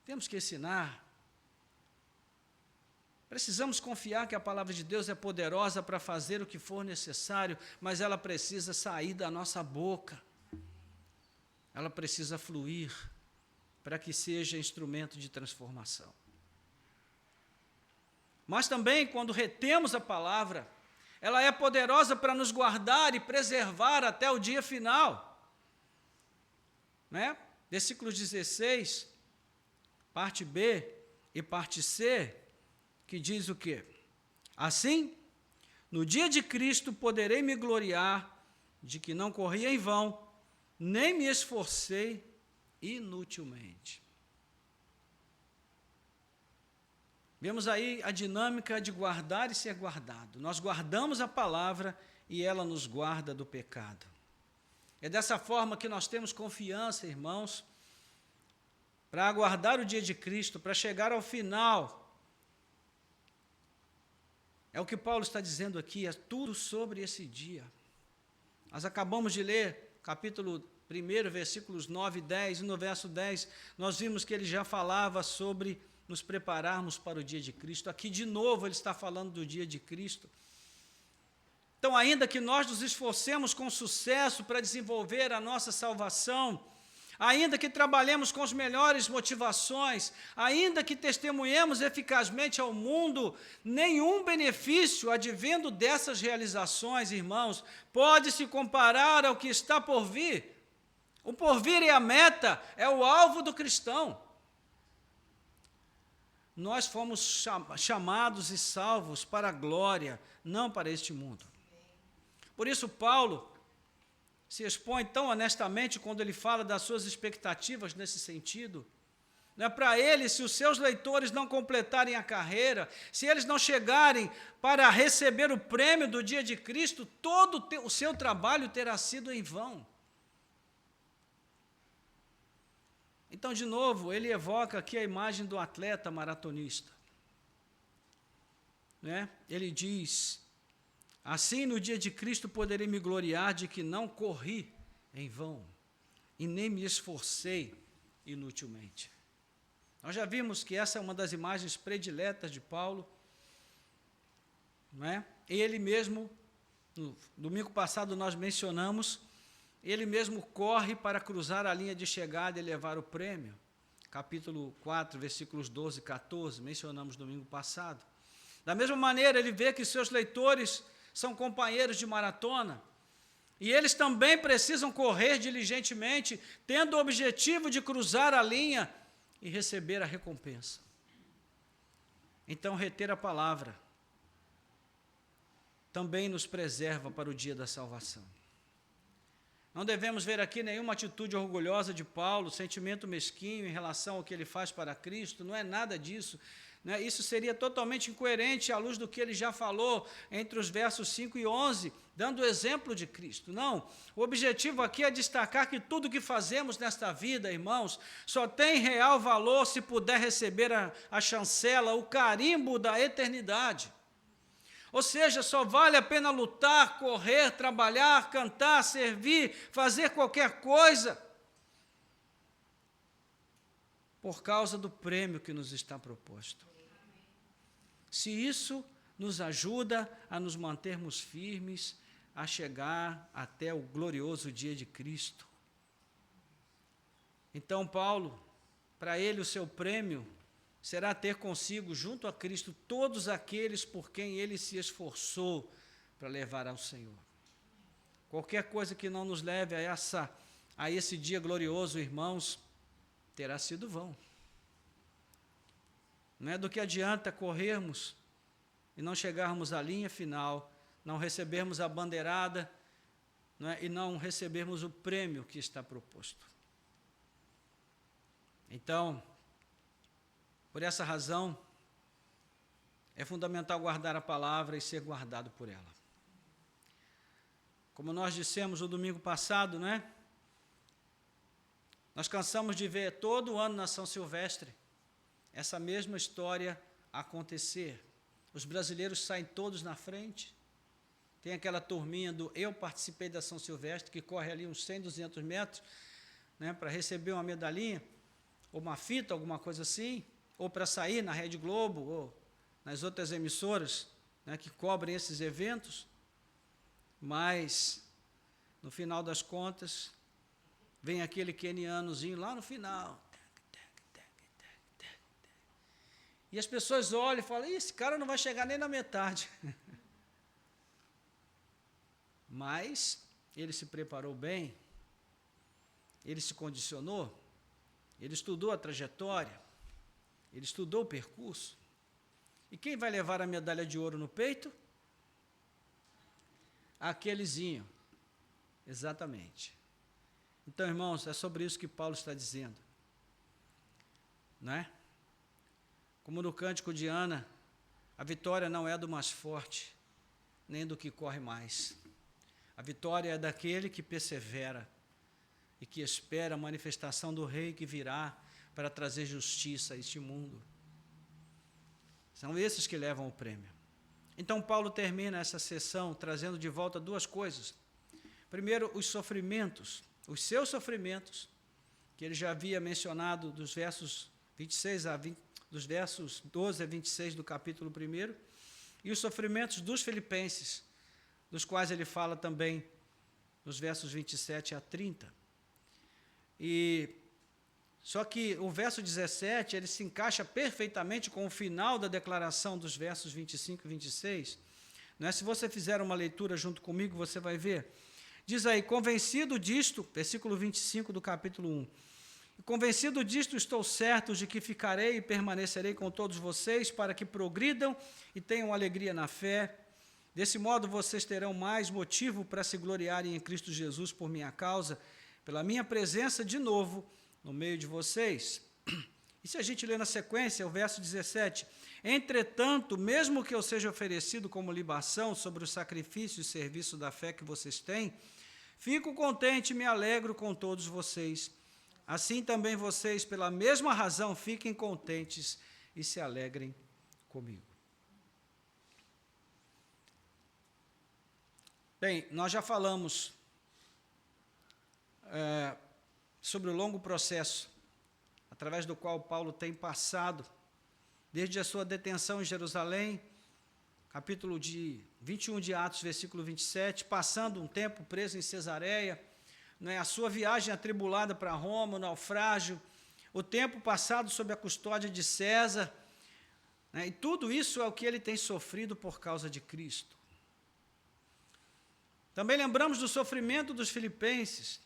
Temos que ensinar. Precisamos confiar que a palavra de Deus é poderosa para fazer o que for necessário, mas ela precisa sair da nossa boca. Ela precisa fluir para que seja instrumento de transformação. Mas também, quando retemos a palavra, ela é poderosa para nos guardar e preservar até o dia final. Né? Versículos 16, parte B e parte C, que diz o quê? Assim, no dia de Cristo poderei me gloriar de que não corri em vão, nem me esforcei inutilmente. Vemos aí a dinâmica de guardar e ser guardado. Nós guardamos a palavra e ela nos guarda do pecado. É dessa forma que nós temos confiança, irmãos, para aguardar o dia de Cristo, para chegar ao final. É o que Paulo está dizendo aqui, é tudo sobre esse dia. Nós acabamos de ler capítulo 1, versículos 9 e 10, e no verso 10, nós vimos que ele já falava sobre nos prepararmos para o dia de Cristo. Aqui, de novo, ele está falando do dia de Cristo. Então, ainda que nós nos esforcemos com sucesso para desenvolver a nossa salvação, ainda que trabalhemos com as melhores motivações, ainda que testemunhemos eficazmente ao mundo, nenhum benefício advindo dessas realizações, irmãos, pode se comparar ao que está por vir. O porvir é a meta, é o alvo do cristão. Nós fomos chamados e salvos para a glória, não para este mundo. Por isso, Paulo se expõe tão honestamente quando ele fala das suas expectativas nesse sentido. Não é para ele, se os seus leitores não completarem a carreira, se eles não chegarem para receber o prêmio do dia de Cristo, todo o seu trabalho terá sido em vão. Então, de novo, ele evoca aqui a imagem do atleta maratonista. Né? Ele diz: assim, no dia de Cristo, poderei me gloriar de que não corri em vão e nem me esforcei inutilmente. Nós já vimos que essa é uma das imagens prediletas de Paulo. Não é? Ele mesmo, no domingo passado nós mencionamos, ele mesmo corre para cruzar a linha de chegada e levar o prêmio. Capítulo 4, versículos 12 e 14, mencionamos domingo passado. Da mesma maneira, ele vê que seus leitores são companheiros de maratona, E eles também precisam correr diligentemente, tendo o objetivo de cruzar a linha e receber a recompensa. Então, reter a palavra também nos preserva para o dia da salvação. Não devemos ver aqui nenhuma atitude orgulhosa de Paulo, sentimento mesquinho em relação ao que ele faz para Cristo, não é nada disso. Né? Isso seria totalmente incoerente à luz do que ele já falou entre os versos 5 e 11, dando o exemplo de Cristo. Não, o objetivo aqui é destacar que tudo que fazemos nesta vida, irmãos, só tem real valor se puder receber a chancela, o carimbo da eternidade. Ou seja, só vale a pena lutar, correr, trabalhar, cantar, servir, fazer qualquer coisa por causa do prêmio que nos está proposto. Se isso nos ajuda a nos mantermos firmes, a chegar até o glorioso dia de Cristo. Então, Paulo, para ele o seu prêmio será ter consigo, junto a Cristo, todos aqueles por quem ele se esforçou para levar ao Senhor. Qualquer coisa que não nos leve a esse dia glorioso, irmãos, terá sido vão. Não é do que adianta corrermos e não chegarmos à linha final, não recebermos a bandeirada, não é? E não recebermos o prêmio que está proposto. Então, por essa razão, é fundamental guardar a palavra e ser guardado por ela. Como nós dissemos no domingo passado, né? Nós cansamos de ver todo ano na São Silvestre essa mesma história acontecer. Os brasileiros saem todos na frente. Tem aquela turminha do Eu Participei da São Silvestre, que corre ali uns 100, 200 metros, né, para receber uma medalhinha, ou uma fita, alguma coisa assim, ou para sair na Rede Globo, ou nas outras emissoras, né, que cobrem esses eventos. Mas, no final das contas, vem aquele quenianozinho lá no final. E as pessoas olham e falam, esse cara não vai chegar nem na metade. Mas ele se preparou bem, ele se condicionou, ele estudou a trajetória, ele estudou o percurso. E quem vai levar a medalha de ouro no peito? Aquelezinho. Exatamente. Então, irmãos, é sobre isso que Paulo está dizendo. Não é? Como no cântico de Ana, a vitória não é do mais forte, nem do que corre mais. A vitória é daquele que persevera e que espera a manifestação do Rei que virá para trazer justiça a este mundo. São esses que levam o prêmio. Então, Paulo termina essa sessão trazendo de volta duas coisas. Primeiro, os sofrimentos, os seus sofrimentos, que ele já havia mencionado dos versos 26 a 20, dos versos 12 a 26 do capítulo 1, e os sofrimentos dos filipenses, dos quais ele fala também nos versos 27 a 30. Só que o verso 17, ele se encaixa perfeitamente com o final da declaração dos versos 25 e 26. Não é? Se você fizer uma leitura junto comigo, você vai ver. Diz aí, convencido disto, versículo 25 do capítulo 1, convencido disto, estou certo de que ficarei e permanecerei com todos vocês para que progridam e tenham alegria na fé. Desse modo, vocês terão mais motivo para se gloriarem em Cristo Jesus por minha causa, pela minha presença de novo no meio de vocês. E se a gente ler na sequência, o verso 17, entretanto, mesmo que eu seja oferecido como libação sobre o sacrifício e serviço da fé que vocês têm, fico contente e me alegro com todos vocês. Assim também vocês, pela mesma razão, fiquem contentes e se alegrem comigo. Bem, nós já falamos sobre o longo processo através do qual Paulo tem passado, desde a sua detenção em Jerusalém, capítulo 21 de Atos, versículo 27, passando um tempo preso em Cesareia, a sua viagem atribulada para Roma, o naufrágio, o tempo passado sob a custódia de César, e tudo isso é o que ele tem sofrido por causa de Cristo. Também lembramos do sofrimento dos filipenses,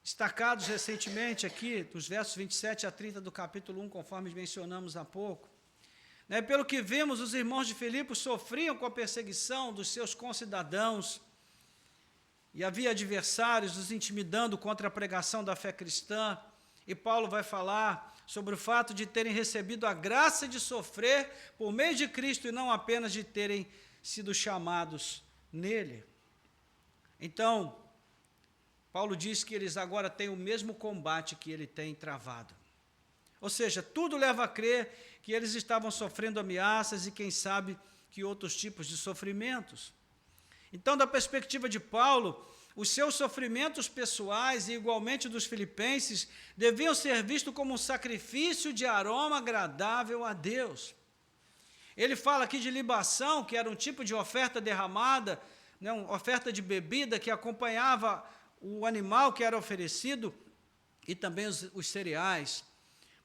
destacados recentemente aqui, dos versos 27 a 30 do capítulo 1, conforme mencionamos há pouco. Pelo que vimos, os irmãos de Filipos sofriam com a perseguição dos seus concidadãos, e havia adversários os intimidando contra a pregação da fé cristã, e Paulo vai falar sobre o fato de terem recebido a graça de sofrer por meio de Cristo e não apenas de terem sido chamados nele. Então, Paulo diz que eles agora têm o mesmo combate que ele tem travado. Ou seja, tudo leva a crer que eles estavam sofrendo ameaças e, quem sabe, que outros tipos de sofrimentos. Então, da perspectiva de Paulo, os seus sofrimentos pessoais e igualmente dos filipenses deviam ser vistos como um sacrifício de aroma agradável a Deus. Ele fala aqui de libação, que era um tipo de oferta derramada, uma oferta de bebida que acompanhava o animal que era oferecido e também os cereais.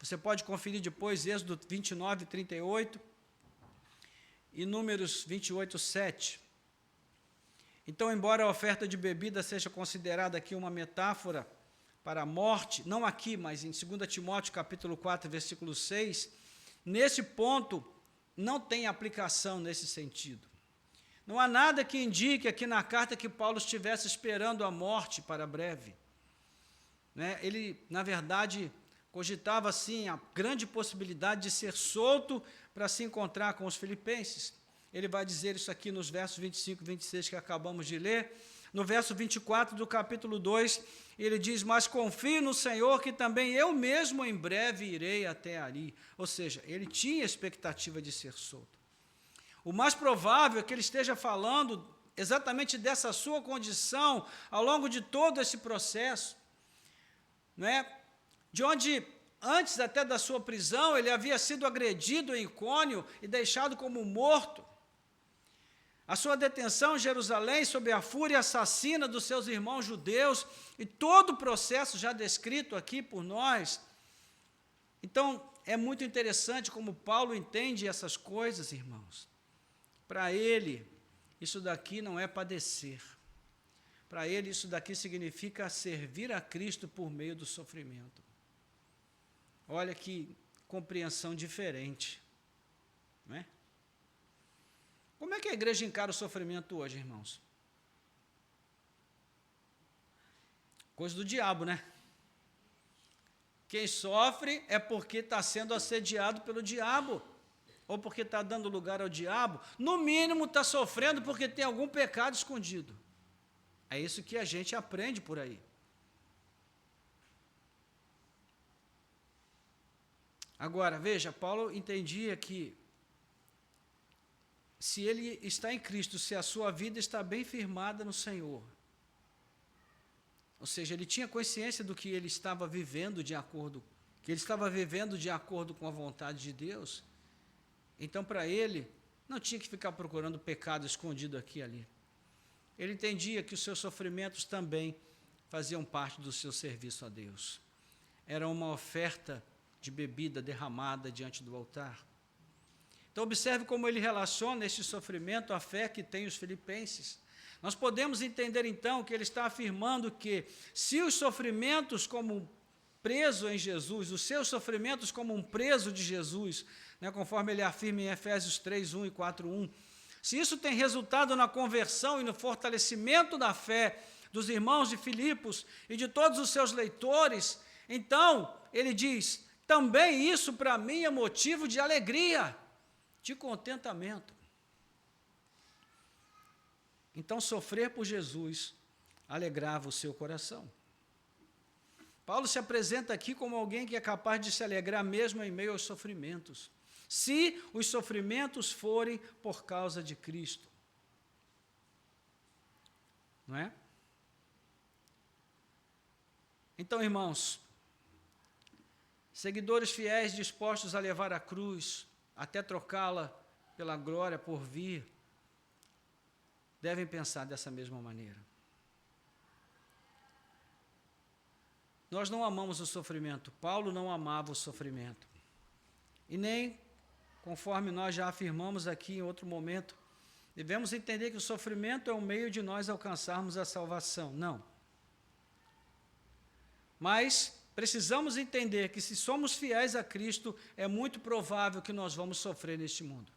Você pode conferir depois Êxodo 29, 38 e Números 28, 7. Então, embora a oferta de bebida seja considerada aqui uma metáfora para a morte, não aqui, mas em 2 Timóteo capítulo 4, versículo 6, nesse ponto não tem aplicação nesse sentido. Não há nada que indique aqui na carta que Paulo estivesse esperando a morte para breve. Ele, na verdade, cogitava, sim, a grande possibilidade de ser solto para se encontrar com os filipenses. Ele vai dizer isso aqui nos versos 25 e 26 que acabamos de ler. No verso 24 do capítulo 2, ele diz: mas confio no Senhor que também eu mesmo em breve irei até ali. Ou seja, ele tinha expectativa de ser solto. O mais provável é que ele esteja falando exatamente dessa sua condição ao longo de todo esse processo, de onde, antes até da sua prisão, ele havia sido agredido em Icônio e deixado como morto. A sua detenção em Jerusalém sob a fúria assassina dos seus irmãos judeus e todo o processo já descrito aqui por nós. Então, é muito interessante como Paulo entende essas coisas, irmãos. Para ele, isso daqui não é padecer. Para ele, isso daqui significa servir a Cristo por meio do sofrimento. Olha que compreensão diferente, não é? Como é que a igreja encara o sofrimento hoje, irmãos? Coisa do diabo, né? Quem sofre é porque está sendo assediado pelo diabo, ou porque está dando lugar ao diabo. No mínimo está sofrendo porque tem algum pecado escondido. É isso que a gente aprende por aí. Agora, veja, Paulo entendia que se ele está em Cristo, se a sua vida está bem firmada no Senhor, ou seja, ele tinha consciência do que ele estava vivendo de acordo com a vontade de Deus, então para ele não tinha que ficar procurando pecado escondido aqui e ali. Ele entendia que os seus sofrimentos também faziam parte do seu serviço a Deus. Era uma oferta de bebida derramada diante do altar. Então, observe como ele relaciona este sofrimento à fé que tem os filipenses. Nós podemos entender, então, que ele está afirmando que, se os sofrimentos como preso em Jesus, os seus sofrimentos como um preso de Jesus, conforme ele afirma em Efésios 3, 1 e 4, 1, se isso tem resultado na conversão e no fortalecimento da fé dos irmãos de Filipos e de todos os seus leitores, então, ele diz, também isso para mim é motivo de alegria, de contentamento. Então, sofrer por Jesus alegrava o seu coração. Paulo se apresenta aqui como alguém que é capaz de se alegrar mesmo em meio aos sofrimentos, se os sofrimentos forem por causa de Cristo. Não é? Então, irmãos, seguidores fiéis dispostos a levar a cruz, até trocá-la pela glória por vir, devem pensar dessa mesma maneira. Nós não amamos o sofrimento. Paulo não amava o sofrimento. E nem, conforme nós já afirmamos aqui em outro momento, devemos entender que o sofrimento é um meio de nós alcançarmos a salvação. Não. Mas precisamos entender que, se somos fiéis a Cristo, é muito provável que nós vamos sofrer neste mundo.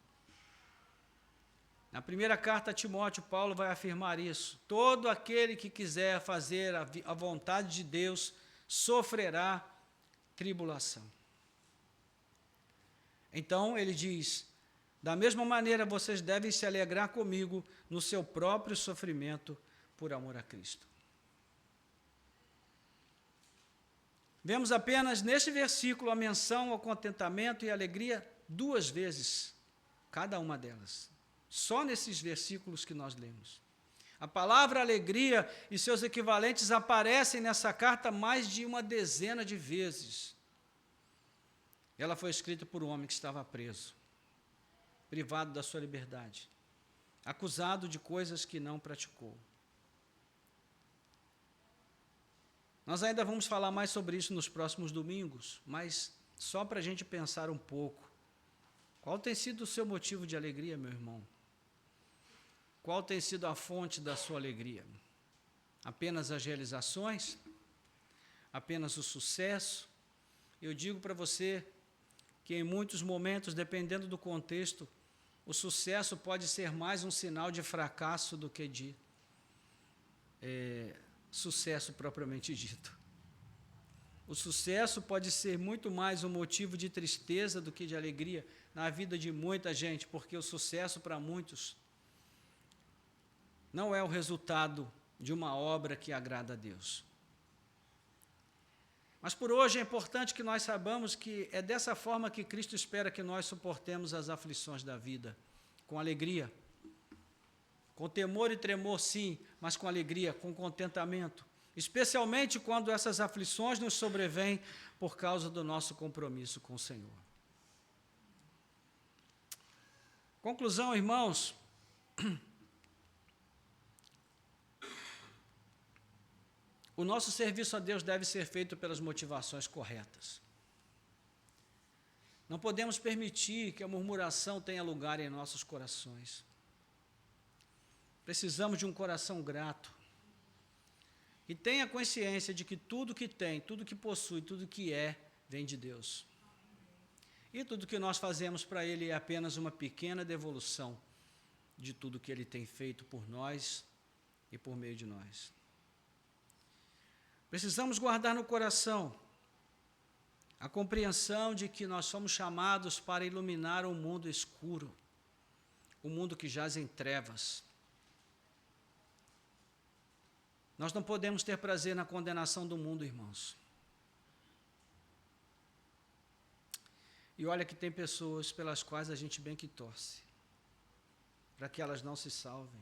Na primeira carta a Timóteo, Paulo vai afirmar isso. Todo aquele que quiser fazer a vontade de Deus sofrerá tribulação. Então, ele diz: da mesma maneira, vocês devem se alegrar comigo no seu próprio sofrimento por amor a Cristo. Vemos apenas neste versículo a menção ao contentamento e alegria 2 vezes, cada uma delas. Só nesses versículos que nós lemos. A palavra alegria e seus equivalentes aparecem nessa carta mais de uma dezena de vezes. Ela foi escrita por um homem que estava preso, privado da sua liberdade, acusado de coisas que não praticou. Nós ainda vamos falar mais sobre isso nos próximos domingos, mas só para a gente pensar um pouco. Qual tem sido o seu motivo de alegria, meu irmão? Qual tem sido a fonte da sua alegria? Apenas as realizações? Apenas o sucesso? Eu digo para você que em muitos momentos, dependendo do contexto, o sucesso pode ser mais um sinal de fracasso do que de sucesso propriamente dito. O sucesso pode ser muito mais um motivo de tristeza do que de alegria na vida de muita gente, porque o sucesso para muitos não é o resultado de uma obra que agrada a Deus. Mas por hoje é importante que nós saibamos que é dessa forma que Cristo espera que nós suportemos as aflições da vida, com alegria, com temor e tremor, sim, mas com alegria, com contentamento, especialmente quando essas aflições nos sobrevêm por causa do nosso compromisso com o Senhor. Conclusão, irmãos, o nosso serviço a Deus deve ser feito pelas motivações corretas. Não podemos permitir que a murmuração tenha lugar em nossos corações. Precisamos de um coração grato, e tenha consciência de que tudo que tem, tudo que possui, tudo que é, vem de Deus. E tudo que nós fazemos para Ele é apenas uma pequena devolução de tudo que Ele tem feito por nós e por meio de nós. Precisamos guardar no coração a compreensão de que nós somos chamados para iluminar um mundo escuro, um mundo que jaz em trevas. Nós não podemos ter prazer na condenação do mundo, irmãos. E olha que tem pessoas pelas quais a gente bem que torce, para que elas não se salvem.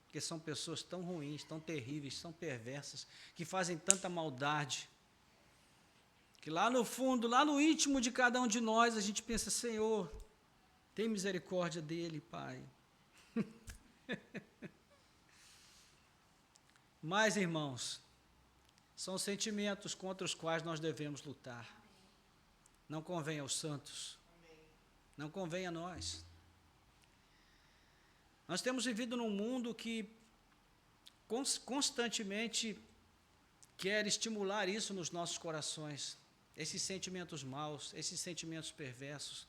Porque são pessoas tão ruins, tão terríveis, tão perversas, que fazem tanta maldade, que lá no fundo, lá no íntimo de cada um de nós, a gente pensa: Senhor, tem misericórdia dele, Pai. Mas, irmãos, são sentimentos contra os quais nós devemos lutar. Não convém aos santos, não convém a nós. Nós temos vivido num mundo que constantemente quer estimular isso nos nossos corações, esses sentimentos maus, esses sentimentos perversos.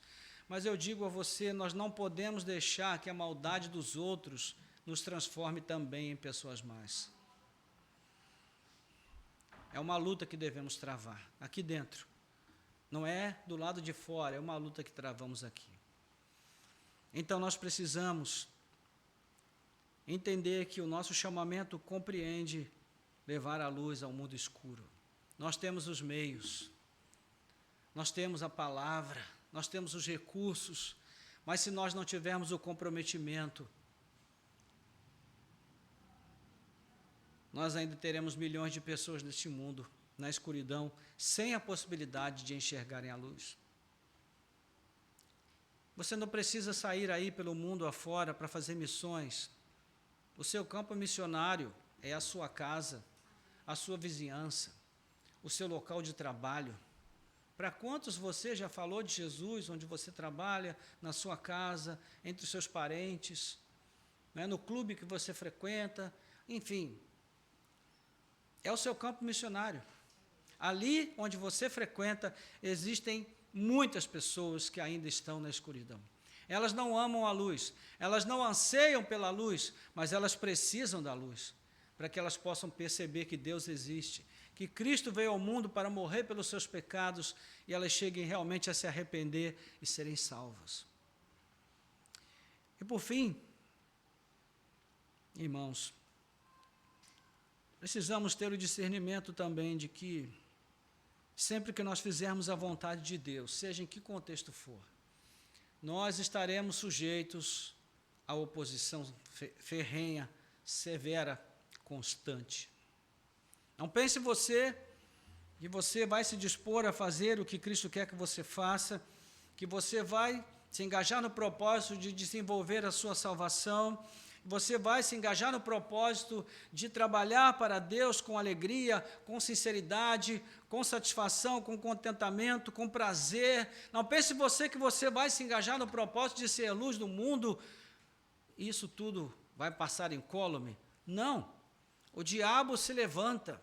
Mas eu digo a você, nós não podemos deixar que a maldade dos outros nos transforme também em pessoas más. É uma luta que devemos travar aqui dentro. Não é do lado de fora, é uma luta que travamos aqui. Então nós precisamos entender que o nosso chamamento compreende levar a luz ao mundo escuro. Nós temos os meios, nós temos a palavra, nós temos os recursos, mas se nós não tivermos o comprometimento, nós ainda teremos milhões de pessoas neste mundo, na escuridão, sem a possibilidade de enxergarem a luz. Você não precisa sair aí pelo mundo afora para fazer missões. O seu campo missionário é a sua casa, a sua vizinhança, o seu local de trabalho. Para quantos você já falou de Jesus, onde você trabalha, na sua casa, entre os seus parentes? não é? No clube que você frequenta, enfim. É o seu campo missionário. Ali onde você frequenta, existem muitas pessoas que ainda estão na escuridão. Elas não amam a luz, elas não anseiam pela luz, mas elas precisam da luz, para que elas possam perceber que Deus existe, que Cristo veio ao mundo para morrer pelos seus pecados, e elas cheguem realmente a se arrepender e serem salvas. E por fim, irmãos, precisamos ter o discernimento também de que, sempre que nós fizermos a vontade de Deus, seja em que contexto for, nós estaremos sujeitos à oposição ferrenha, severa, constante. Não pense você que você vai se dispor a fazer o que Cristo quer que você faça, que você vai se engajar no propósito de desenvolver a sua salvação, você vai se engajar no propósito de trabalhar para Deus com alegria, com sinceridade, com satisfação, com contentamento, com prazer. Não pense você que você vai se engajar no propósito de ser a luz do mundo, e isso tudo vai passar incólume. Não. O diabo se levanta,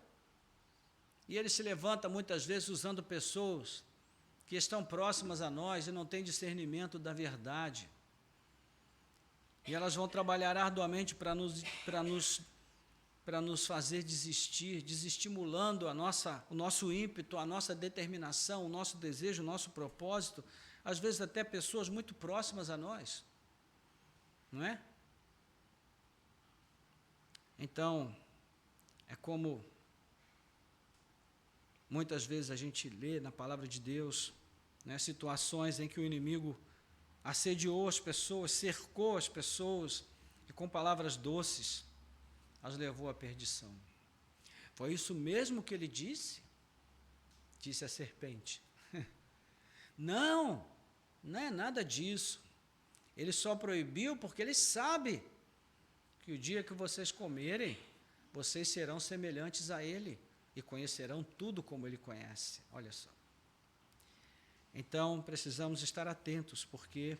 e ele se levanta muitas vezes usando pessoas que estão próximas a nós e não têm discernimento da verdade. E elas vão trabalhar arduamente para nos fazer desistir, desestimulando o nosso ímpeto, a nossa determinação, o nosso desejo, o nosso propósito, às vezes até pessoas muito próximas a nós, não é? Então, é como muitas vezes a gente lê na palavra de Deus, né, situações em que o inimigo assediou as pessoas, cercou as pessoas e com palavras doces as levou à perdição. Foi isso mesmo que ele disse? Disse a serpente. Não é nada disso. Ele só proibiu porque ele sabe que o dia que vocês comerem, vocês serão semelhantes a ele e conhecerão tudo como ele conhece. Olha só. Então, precisamos estar atentos, porque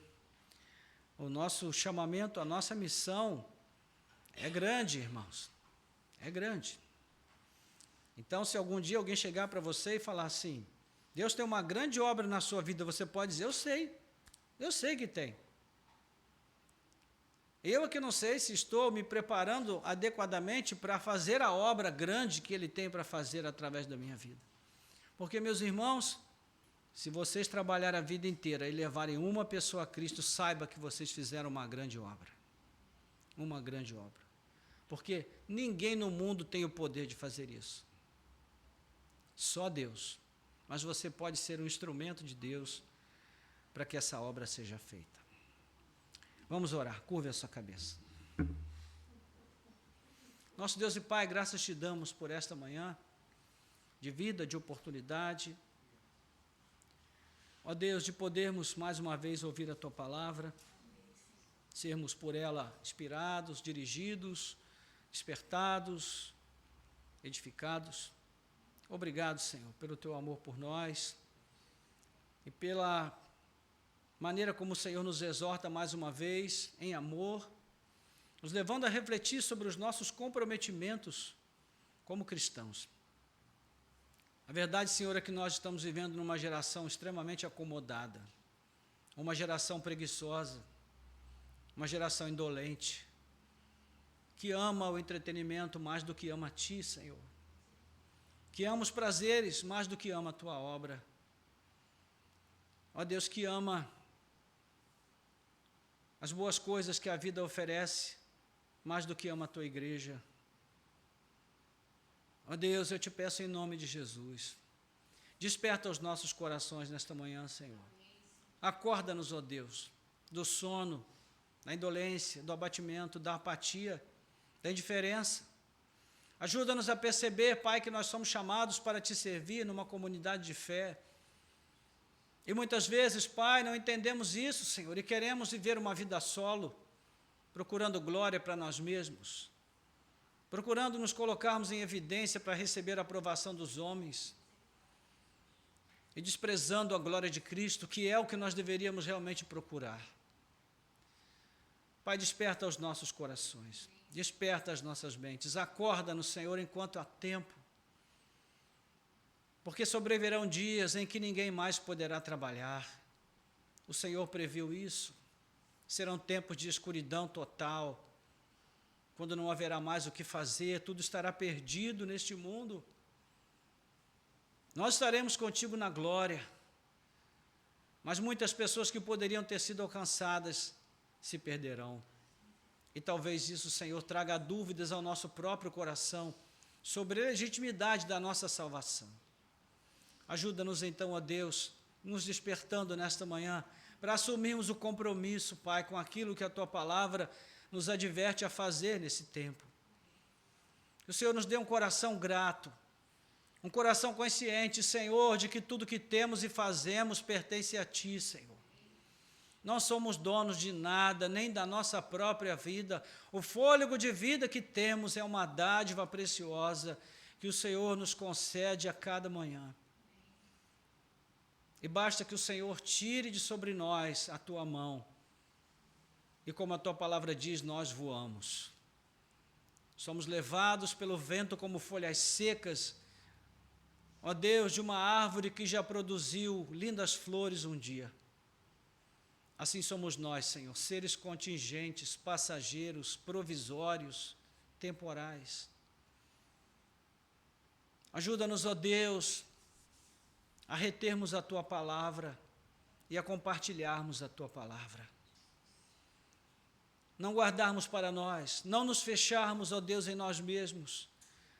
o nosso chamamento, a nossa missão é grande, irmãos. É grande. Então, se algum dia alguém chegar para você e falar assim, Deus tem uma grande obra na sua vida, você pode dizer, eu sei que tem. Eu é que não sei se estou me preparando adequadamente para fazer a obra grande que Ele tem para fazer através da minha vida. Porque, meus irmãos, se vocês trabalharem a vida inteira e levarem uma pessoa a Cristo, saiba que vocês fizeram uma grande obra. Uma grande obra. Porque ninguém no mundo tem o poder de fazer isso. Só Deus. Mas você pode ser um instrumento de Deus para que essa obra seja feita. Vamos orar, curve a sua cabeça. Nosso Deus e Pai, graças te damos por esta manhã, de vida, de oportunidade. Ó Deus, de podermos mais uma vez ouvir a Tua palavra, sermos por ela inspirados, dirigidos, despertados, edificados. Obrigado, Senhor, pelo Teu amor por nós e pela maneira como o Senhor nos exorta mais uma vez, em amor, nos levando a refletir sobre os nossos comprometimentos como cristãos. A verdade, Senhor, é que nós estamos vivendo numa geração extremamente acomodada, uma geração preguiçosa, uma geração indolente, que ama o entretenimento mais do que ama a Ti, Senhor, que ama os prazeres mais do que ama a Tua obra. Ó Deus, que ama as boas coisas que a vida oferece mais do que ama a Tua igreja. Ó Deus, eu te peço em nome de Jesus, desperta os nossos corações nesta manhã, Senhor. Acorda-nos, ó Deus, do sono, da indolência, do abatimento, da apatia, da indiferença. Ajuda-nos a perceber, Pai, que nós somos chamados para Te servir numa comunidade de fé. E muitas vezes, Pai, não entendemos isso, Senhor, e queremos viver uma vida solo, procurando glória para nós mesmos, procurando nos colocarmos em evidência para receber a aprovação dos homens, e desprezando a glória de Cristo, que é o que nós deveríamos realmente procurar. Pai, desperta os nossos corações, desperta as nossas mentes, acorda-nos, Senhor, enquanto há tempo, porque sobrevirão dias em que ninguém mais poderá trabalhar. O Senhor previu isso. Serão tempos de escuridão total, quando não haverá mais o que fazer, tudo estará perdido neste mundo. Nós estaremos contigo na glória, mas muitas pessoas que poderiam ter sido alcançadas se perderão. E talvez isso, Senhor, traga dúvidas ao nosso próprio coração sobre a legitimidade da nossa salvação. Ajuda-nos então, ó Deus, nos despertando nesta manhã, para assumirmos o compromisso, Pai, com aquilo que a Tua palavra nos adverte a fazer nesse tempo. Que o Senhor nos dê um coração grato, um coração consciente, Senhor, de que tudo que temos e fazemos pertence a Ti, Senhor. Não somos donos de nada, nem da nossa própria vida. O fôlego de vida que temos é uma dádiva preciosa que o Senhor nos concede a cada manhã. E basta que o Senhor tire de sobre nós a Tua mão. E como a Tua palavra diz, nós voamos. Somos levados pelo vento como folhas secas, ó Deus, de uma árvore que já produziu lindas flores um dia. Assim somos nós, Senhor, seres contingentes, passageiros, provisórios, temporais. Ajuda-nos, ó Deus, a retermos a Tua palavra e a compartilharmos a Tua palavra. Não guardarmos para nós, não nos fecharmos, ó Deus, em nós mesmos,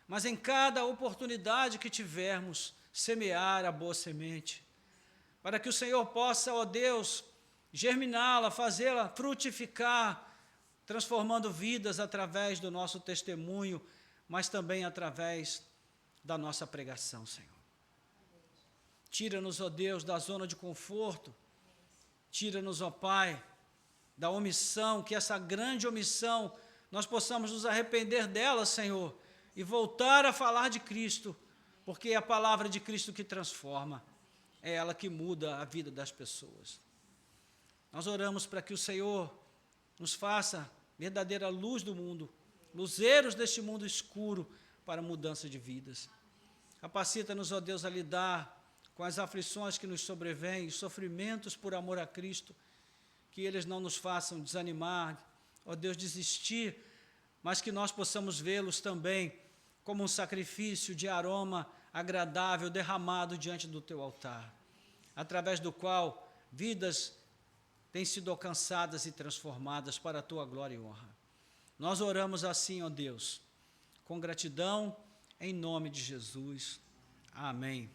mas em cada oportunidade que tivermos, semear a boa semente, para que o Senhor possa, ó Deus, germiná-la, fazê-la frutificar, transformando vidas através do nosso testemunho, mas também através da nossa pregação, Senhor. Tira-nos, ó Deus, da zona de conforto, tira-nos, ó Pai, da omissão, que essa grande omissão, nós possamos nos arrepender dela, Senhor, e voltar a falar de Cristo, porque é a palavra de Cristo que transforma, é ela que muda a vida das pessoas. Nós oramos para que o Senhor nos faça verdadeira luz do mundo, luzeiros deste mundo escuro para a mudança de vidas. Capacita-nos, ó Deus, a lidar com as aflições que nos sobrevêm, os sofrimentos por amor a Cristo, que eles não nos façam desanimar, ó Deus, desistir, mas que nós possamos vê-los também como um sacrifício de aroma agradável derramado diante do Teu altar, através do qual vidas têm sido alcançadas e transformadas para a Tua glória e honra. Nós oramos assim, ó Deus, com gratidão, em nome de Jesus. Amém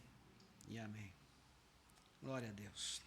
e amém. Glória a Deus.